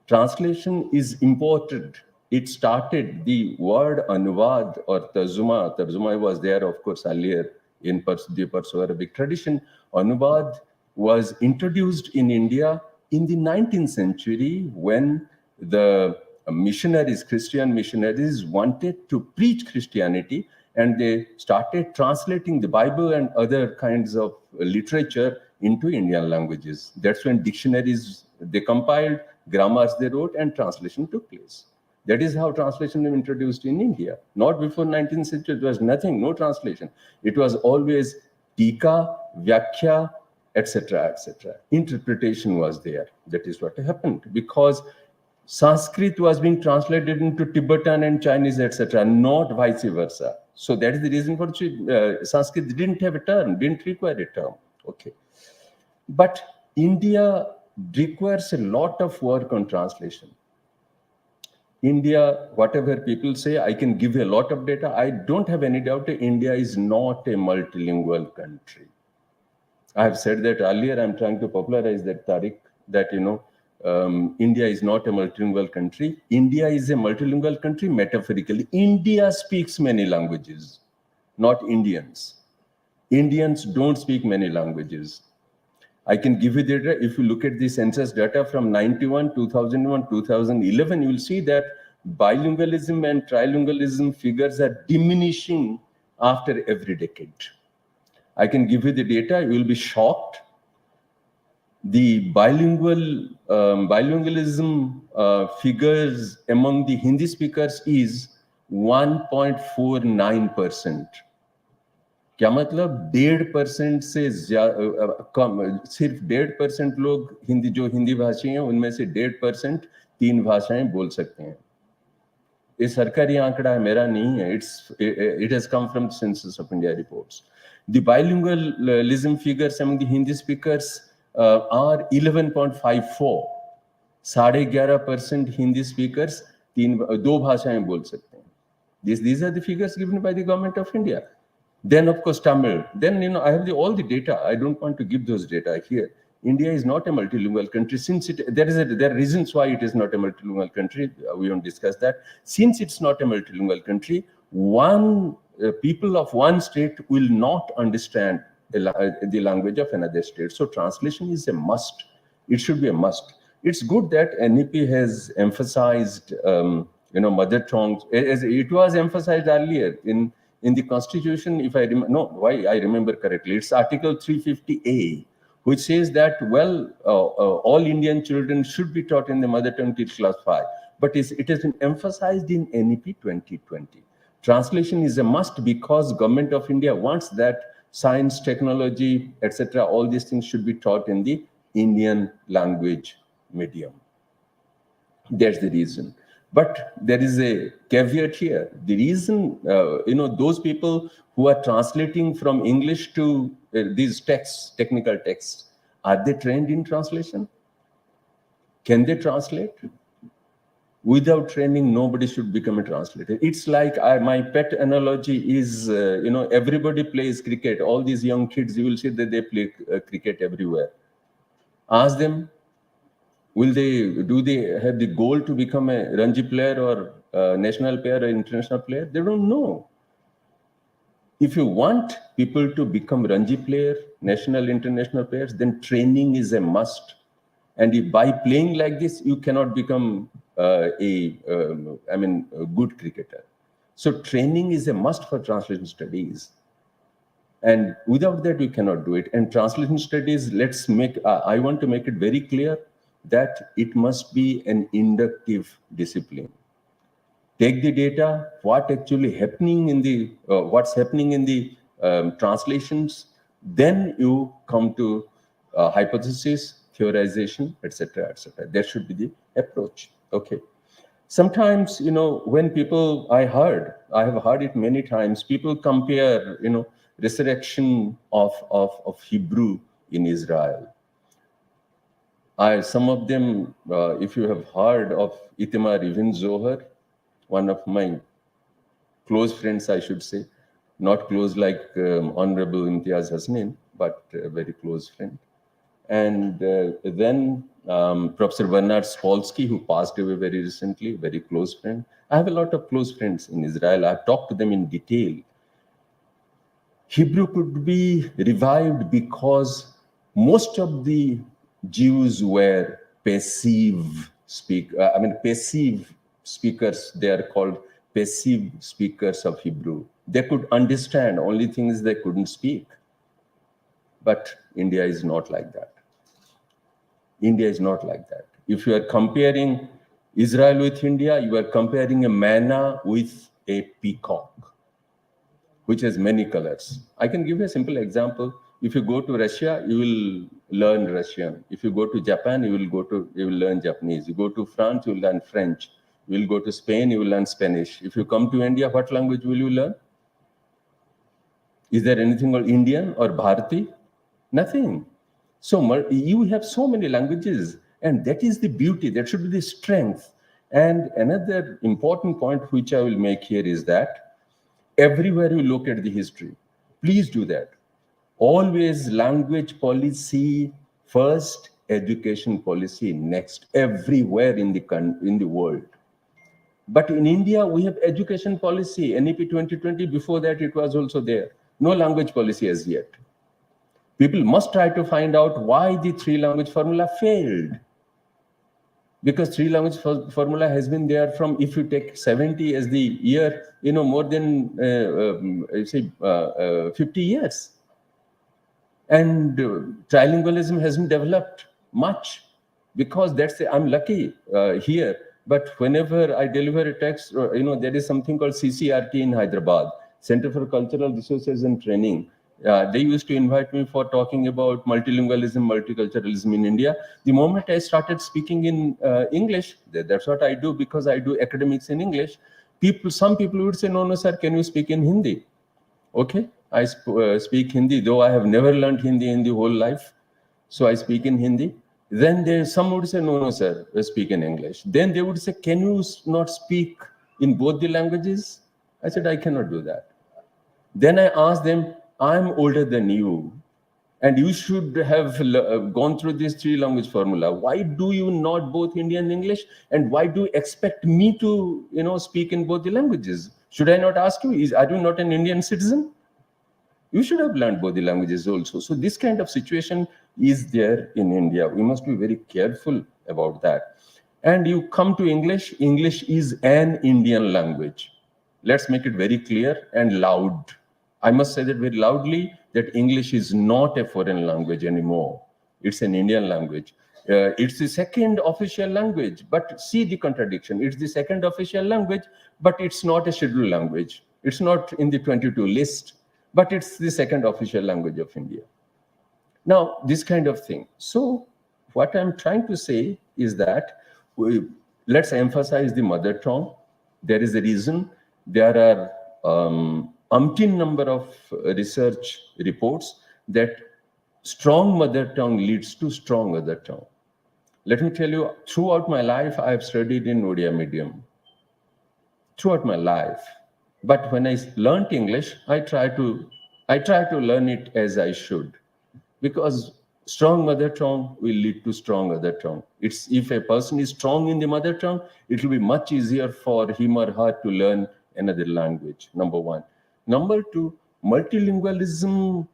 S10: Translation is imported. It started, the word anuvad or tarzuma was there, of course, earlier in the Perso-Arabic tradition. Anuvad was introduced in India in the 19th century when the missionaries, Christian missionaries, wanted to preach Christianity, and they started translating the Bible and other kinds of literature into Indian languages. That's when dictionaries they compiled, grammars they wrote, and translation took place. That is how translation was introduced in India. Not before 19th century, there was nothing, no translation. It was always tika, vyakhya, etc., etc. Interpretation was there. That is what happened, because Sanskrit was being translated into Tibetan and Chinese, etc., not vice versa. So that is the reason for which Sanskrit didn't have a term, didn't require a term. Okay. But India requires a lot of work on translation. India, whatever people say, I can give a lot of data. I don't have any doubt that India is not a multilingual country. I have said that earlier. I'm trying to popularize that, Tariq, that, India is not a multilingual country. India is a multilingual country metaphorically. India speaks many languages, not Indians. Indians don't speak many languages. I can give you data. If you look at the census data from 91, 2001, 2011, you will see that bilingualism and trilingualism figures are diminishing after every decade. I can give you the data. You will be shocked. The bilingualism figures among the Hindi speakers is 1.49%. क्या मतलब 1.5% से सिर्फ 1.5% लोग जो हिंदी भाषी हैं उनमें से 1.5% 3 भाषाएं बोल सकते हैं। ये सरकारी आंकड़ा है, मेरा नहीं है. It has come from Census of India reports. The bilingualism figures among the Hindi speakers are 11.54. 11.5% Hindi speakers 2 भाषाएं बोल सकते हैं. These are the figures given by the government of India. Then of course Tamil. Then I have all the data. I don't want to give those data here. India is not a multilingual country. Since there are reasons why it is not a multilingual country. We won't discuss that. Since it's not a multilingual country, people of one state will not understand the language of another state. So translation is a must. It should be a must. It's good that NEP has emphasized, mother tongues, as it was emphasized earlier in the Constitution. If I remember correctly, it's Article 350A, which says that all Indian children should be taught in the mother tongue till class 5. But it has been emphasized in NEP 2020. Translation is a must because Government of India wants that science, technology, etc. All these things should be taught in the Indian language medium. That's the reason. But there is a caveat here. The reason, those people who are translating from English to these texts, technical texts, are they trained in translation? Can they translate? Without training, nobody should become a translator. It's like my pet analogy is, everybody plays cricket. All these young kids, you will see that they play cricket everywhere. Ask them, do they have the goal to become a Ranji player or a national player or international player? They don't know. If you want people to become Ranji player, national, international players, then training is a must. And by playing like this, you cannot become a good cricketer. So training is a must for translation studies. And without that, you cannot do it. And translation studies, I want to make it very clear that it must be an inductive discipline. Take the data, what's happening in the translations, then you come to hypothesis, theorization, etc., etc. That should be the approach. Okay. Sometimes, when people, I have heard it many times, people compare, resurrection of Hebrew in Israel. Some of them, if you have heard of Itamar Ibn Zohar, one of my close friends, I should say, not close like Honorable Imtiaz Hasnain, but a very close friend. And then Professor Bernard Spolsky, who passed away very recently, very close friend. I have a lot of close friends in Israel. I've talked to them in detail. Hebrew could be revived because most of the Jews were passive speakers. They are called passive speakers of Hebrew. They could understand, only thing is they couldn't speak. But India is not like that. India is not like that. If you are comparing Israel with India, you are comparing a manna with a peacock, which has many colors. I can give you a simple example. If you go to Russia, you will learn Russian. If you go to Japan, you will learn Japanese. You go to France, you will learn French. You will go to Spain, you will learn Spanish. If you come to India, what language will you learn? Is there anything called Indian or Bharati? Nothing. So you have so many languages, and that is the beauty. That should be the strength. And another important point which I will make here is that everywhere you look at the history, please do that. Always language policy first, education policy next, everywhere in the world. But in India, we have education policy, NEP 2020. Before that, it was also there. No language policy as yet. People must try to find out why the 3-language formula failed. Because 3-language formula has been there from, if you take 70 as the year, more than 50 years. And trilingualism hasn't developed much because I'm lucky here. But whenever I deliver a text, there is something called CCRT in Hyderabad, Center for Cultural Resources and Training. They used to invite me for talking about multilingualism, multiculturalism in India. The moment I started speaking in English, that's what I do because I do academics in English. Some people would say, no, no, sir, can you speak in Hindi? Okay, I speak Hindi, though I have never learned Hindi in the whole life. So I speak in Hindi. Then some would say, no, no, sir, speak in English. Then they would say, can you not speak in both the languages? I said, I cannot do that. Then I asked them, I'm older than you, and you should have gone through this 3-language formula. Why do you not both Hindi and English? And why do you expect me to, speak in both the languages? Should I not ask you, are you not an Indian citizen? You should have learned both the languages also. So this kind of situation is there in India. We must be very careful about that. And you come to English, English is an Indian language. Let's make it very clear and loud. I must say that very loudly, that English is not a foreign language anymore. It's an Indian language. It's the second official language, but see the contradiction. It's the second official language, but it's not a scheduled language. It's not in the 22 list, but it's the second official language of India. Now, this kind of thing. So what I'm trying to say is that let's emphasize the mother tongue. There is a reason. There are umpteen number of research reports that strong mother tongue leads to strong other tongue. Let me tell you, throughout my life, I have studied in Odia medium. Throughout my life. But when I learned English, I try to learn it as I should. Because strong mother tongue will lead to strong other tongue. If a person is strong in the mother tongue, it will be much easier for him or her to learn another language, number one. Number two, multilingualism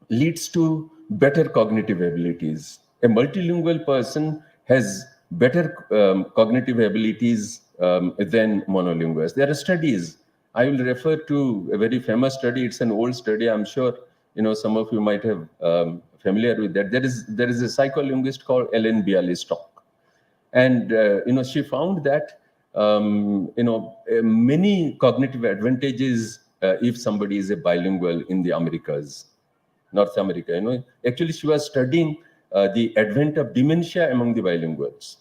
S10: leads to better cognitive abilities. A multilingual person has better cognitive abilities than monolinguals. There are studies. I will refer to a very famous study. It's an old study. I'm sure some of you might have familiar with that. There is a psycholinguist called Ellen Bialystok, and she found that many cognitive advantages if somebody is a bilingual in the Americas, North America. Actually, she was studying the advent of dementia among the bilinguals,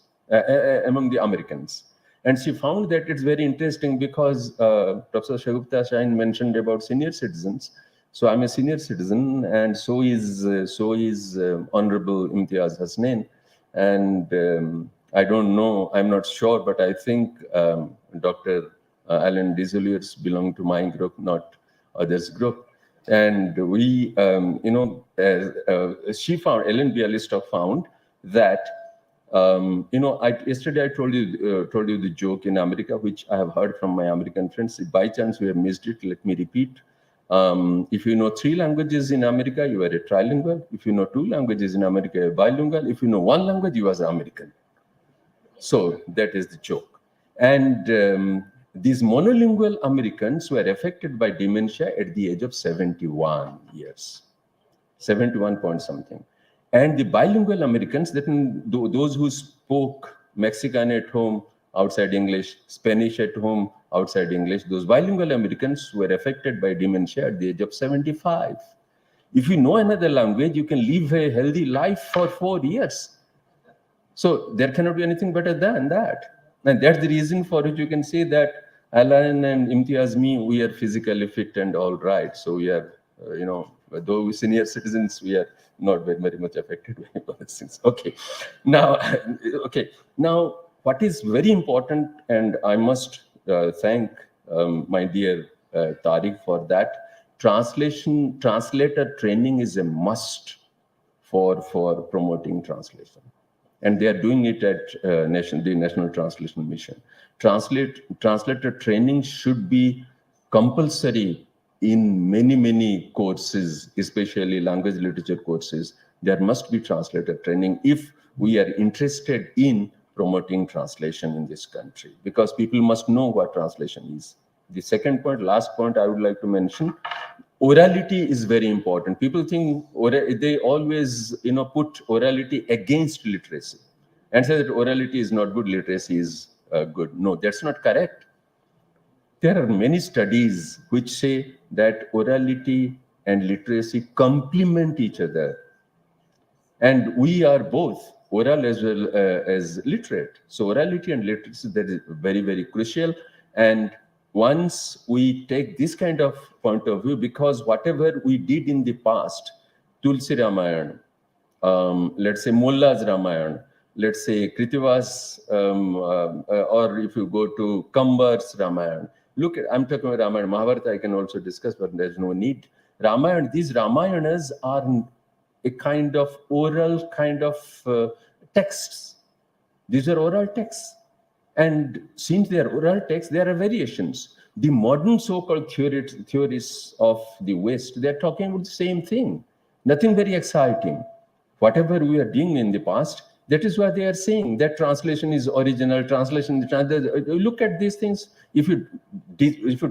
S10: among the Americans. And she found that it's very interesting because Professor Shagupta Shahin mentioned about senior citizens. So I'm a senior citizen, and so is Honorable Imtiaz Hasnain. And I don't know, I'm not sure, but I think Dr. Alan Disoliers belong to my group, not others' group. And we, she found, Ellen Bialystok found that, yesterday I told you the joke in America, which I have heard from my American friends. If by chance we have missed it, let me repeat. If you know 3 languages in America, you are a trilingual. If you know 2 languages in America, you are bilingual. If you know 1 language, you are American. So that is the joke. And these monolingual Americans were affected by dementia at the age of 71 years, 71 point something. And the bilingual Americans, those who spoke Mexican at home, outside English, Spanish at home, outside English, those bilingual Americans were affected by dementia at the age of 75. If you know another language, you can live a healthy life for 4 years. So there cannot be anything better than that. And that's the reason for which you can say that Alan and Imtiaz, we are physically fit and all right. So we are, though we senior citizens, we are not very much affected by all these things. Okay. Now, what is very important, and I must thank my dear Tariq for that, translator training is a must for promoting translation. And they are doing it at the National Translation Mission. Translator training should be compulsory in many courses, especially language literature courses. There must be translator training if we are interested in promoting translation in this country, because people must know what translation is. The second point, last point I would like to mention, orality is very important. People think, they always put orality against literacy and say that orality is not good, literacy is good. No, that's not correct. There are many studies which say that orality and literacy complement each other. And we are both oral as well as literate. So orality and literacy, that is very, very crucial. And once we take this kind of point of view, because whatever we did in the past, Tulsi Ramayana, let's say Mulla's Ramayana, let's say Kritiva's, or if you go to Kambar's Ramayana, look at, I'm talking about Ramayana, Mahabharata I can also discuss, but there's no need. Ramayana, these Ramayanas are a kind of oral kind of texts. These are oral texts. And since they are oral texts, there are variations. The modern so-called theories of the West, they're talking about the same thing. Nothing very exciting. Whatever we are doing in the past, that is what they are saying. That translation is original, translation. Look at these things. If you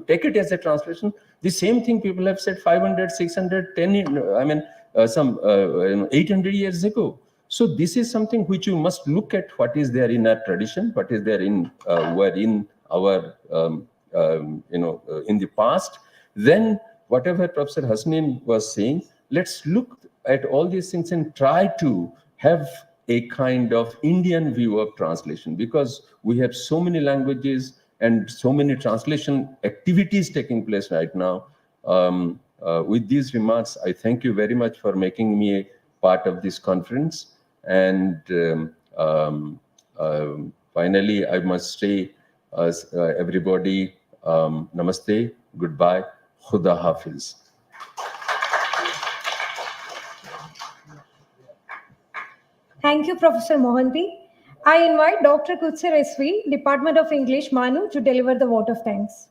S10: take it as a translation, the same thing people have said 500, 600, 10, I mean, 800 years ago. So this is something which you must look at what is there in our tradition, what is there in in our in the past. Then whatever Professor Hasnin was saying, let's look at all these things and try to have a kind of Indian view of translation, because we have so many languages and so many translation activities taking place right now. With these remarks, I thank you very much for making me a part of this conference. And finally, I must say, everybody, namaste, goodbye, Khuda Hafiz.
S1: Thank you, Professor Mohanty. I invite Dr. Kutsir SV, Department of English, MANUU, to deliver the vote of thanks.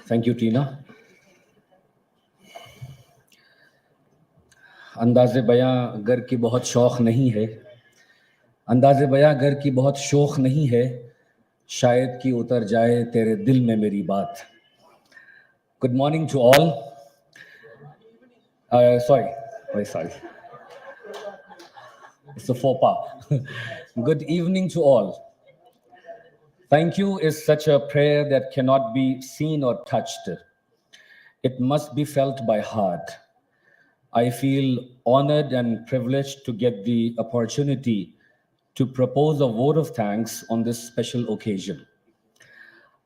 S11: Thank you, Tina. अंदाज़े बयां गर की बहुत शौक नहीं है, अंदाज़े बयां गर की बहुत शौक नहीं है, शायद कि उतर जाए तेरे दिल में मेरी बात. Good morning to all. Sorry. It's a faux pas. Good evening to all. Thank you is such a prayer that cannot be seen or touched. It must be felt by heart. I feel honored and privileged to get the opportunity to propose a vote of thanks on this special occasion.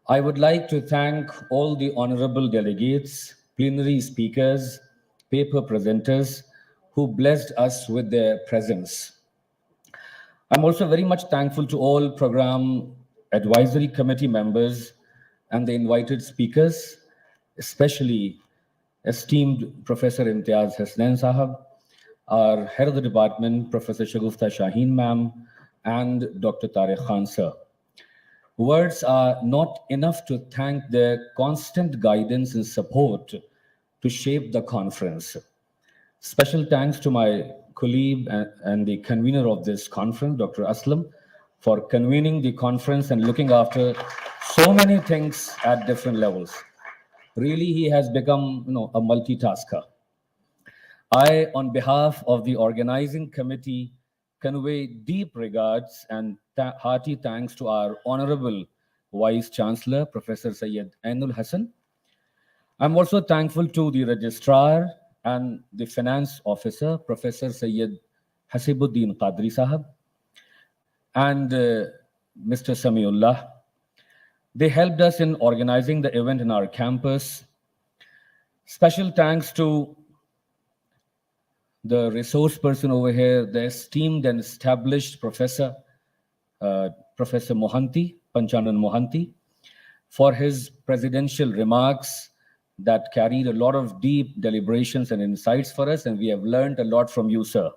S11: I would like to thank all the honorable delegates, plenary speakers, paper presenters who blessed us with their presence. I'm also very much thankful to all program advisory committee members and the invited speakers, especially esteemed Professor Imtiaz Hasnain Sahab, our head of the department, Professor Shagufta Shaheen ma'am, and Dr. Tariq Khan sir. Words are not enough to thank their constant guidance and support to shape the conference. Special thanks to my colleague and the convener of this conference, Dr. Aslam, for convening the conference and looking after so many things at different levels. Really, he has become, a multitasker. I, on behalf of the organizing committee, convey deep regards and hearty thanks to our Honorable Vice Chancellor, Professor Syed Ainul Hassan. I'm also thankful to the Registrar and the Finance Officer, Professor Syed Hasibuddin Qadri Sahab, and Mr. Samiullah. They helped us in organizing the event in our campus. Special thanks to the resource person over here, the esteemed and established Professor Mohanty, Panchanan Mohanty, for his presidential remarks that carried a lot of deep deliberations and insights for us, and we have learned a lot from you, sir.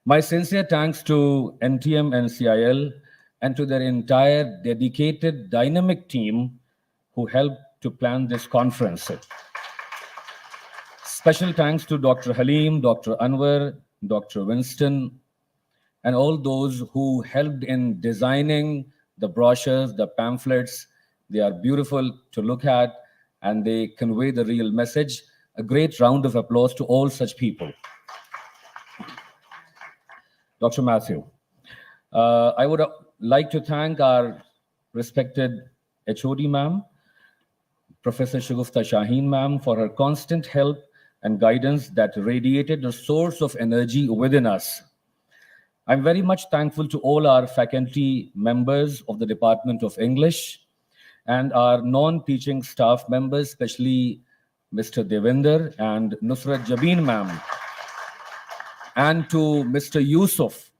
S11: My sincere thanks to NTM and CIL and to their entire dedicated, dynamic team who helped to plan this conference. Special thanks to Dr. Halim, Dr. Anwar, Dr. Winston, and all those who helped in designing the brochures, the pamphlets. They are beautiful to look at, and they convey the real message. A great round of applause to all such people. Dr. Matthew. I would like to thank our respected HOD ma'am, Professor Shagufta Shaheen ma'am, for her constant help and guidance that radiated a source of energy within us. I'm very much thankful to all our faculty members of the Department of English and our non-teaching staff members, especially Mr. Devinder and Nusrat Jabeen ma'am, and to Mr. Yusuf,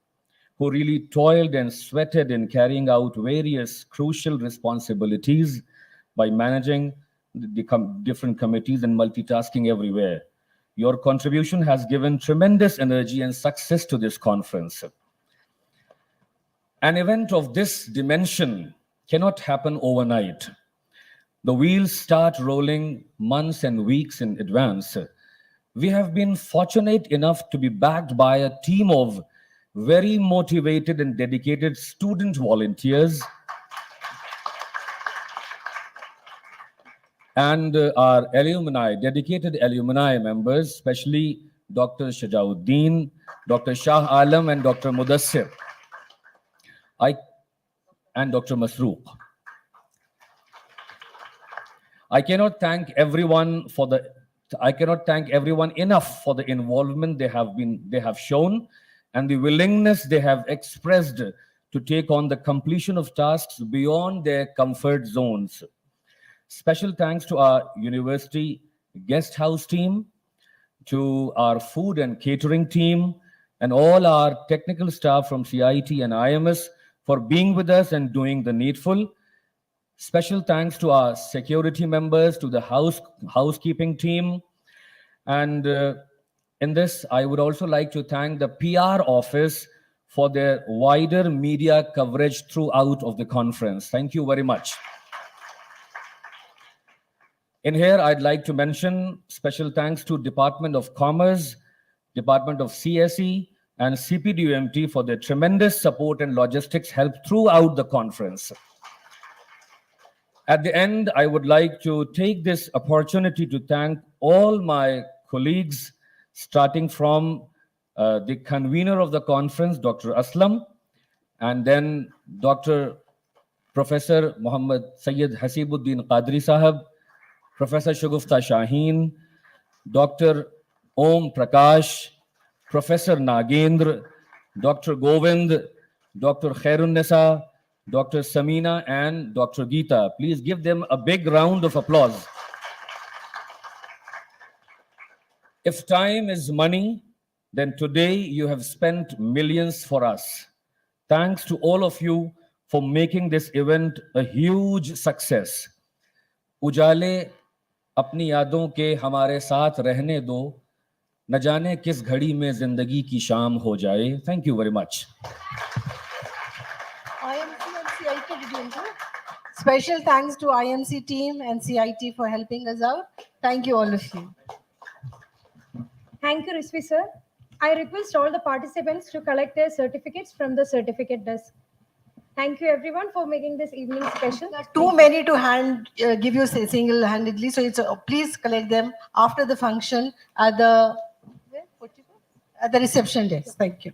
S11: who really toiled and sweated in carrying out various crucial responsibilities by managing the different committees and multitasking everywhere. Your contribution has given tremendous energy and success to this conference. An event of this dimension cannot happen overnight. The wheels start rolling months and weeks in advance. We have been fortunate enough to be backed by a team of very motivated and dedicated student volunteers and our alumni, dedicated alumni members, especially Dr. Shajauddin, Dr. Shah Alam, and Dr. Mudassir, and Dr. Masrook. I cannot thank everyone enough for the involvement they have shown and the willingness they have expressed to take on the completion of tasks beyond their comfort zones. Special thanks to our university guest house team, to our food and catering team, and all our technical staff from CIT and IMS for being with us and doing the needful. Special thanks to our security members, to the housekeeping team. And in this, I would also like to thank the PR office for their wider media coverage throughout of the conference. Thank you very much. In here, I'd like to mention special thanks to Department of Commerce, Department of CSE, and CPDUMT for their tremendous support and logistics help throughout the conference. At the end, I would like to take this opportunity to thank all my colleagues, starting from the convener of the conference, Dr. Aslam, and then Dr. Professor Muhammad Sayyid Hasibuddin Qadri Sahab, Professor Shagufta Shaheen, Dr. Om Prakash, Professor Nagendra, Dr. Govind, Dr. Khairun Nisa, Dr. Samina, and Dr. Geeta. Please give them a big round of applause. If time is money, then today you have spent millions for us. Thanks to all of you for making this event a huge success. उजाले अपनी यादों के हमारे साथ रहने दो, न जाने किस घड़ी में जिंदगी की शाम हो जाए. Thank you very much.
S6: IMC and CIT, did you enjoy? Special thanks to IMC team and CIT for helping us out. Thank you, all of you.
S1: Thank you, Rizvi sir. I request all the participants to collect their certificates from the certificate desk. Thank you, everyone, for making this evening special.
S6: Too many to give you single-handedly, so please collect them after the function at the reception desk. Thank you.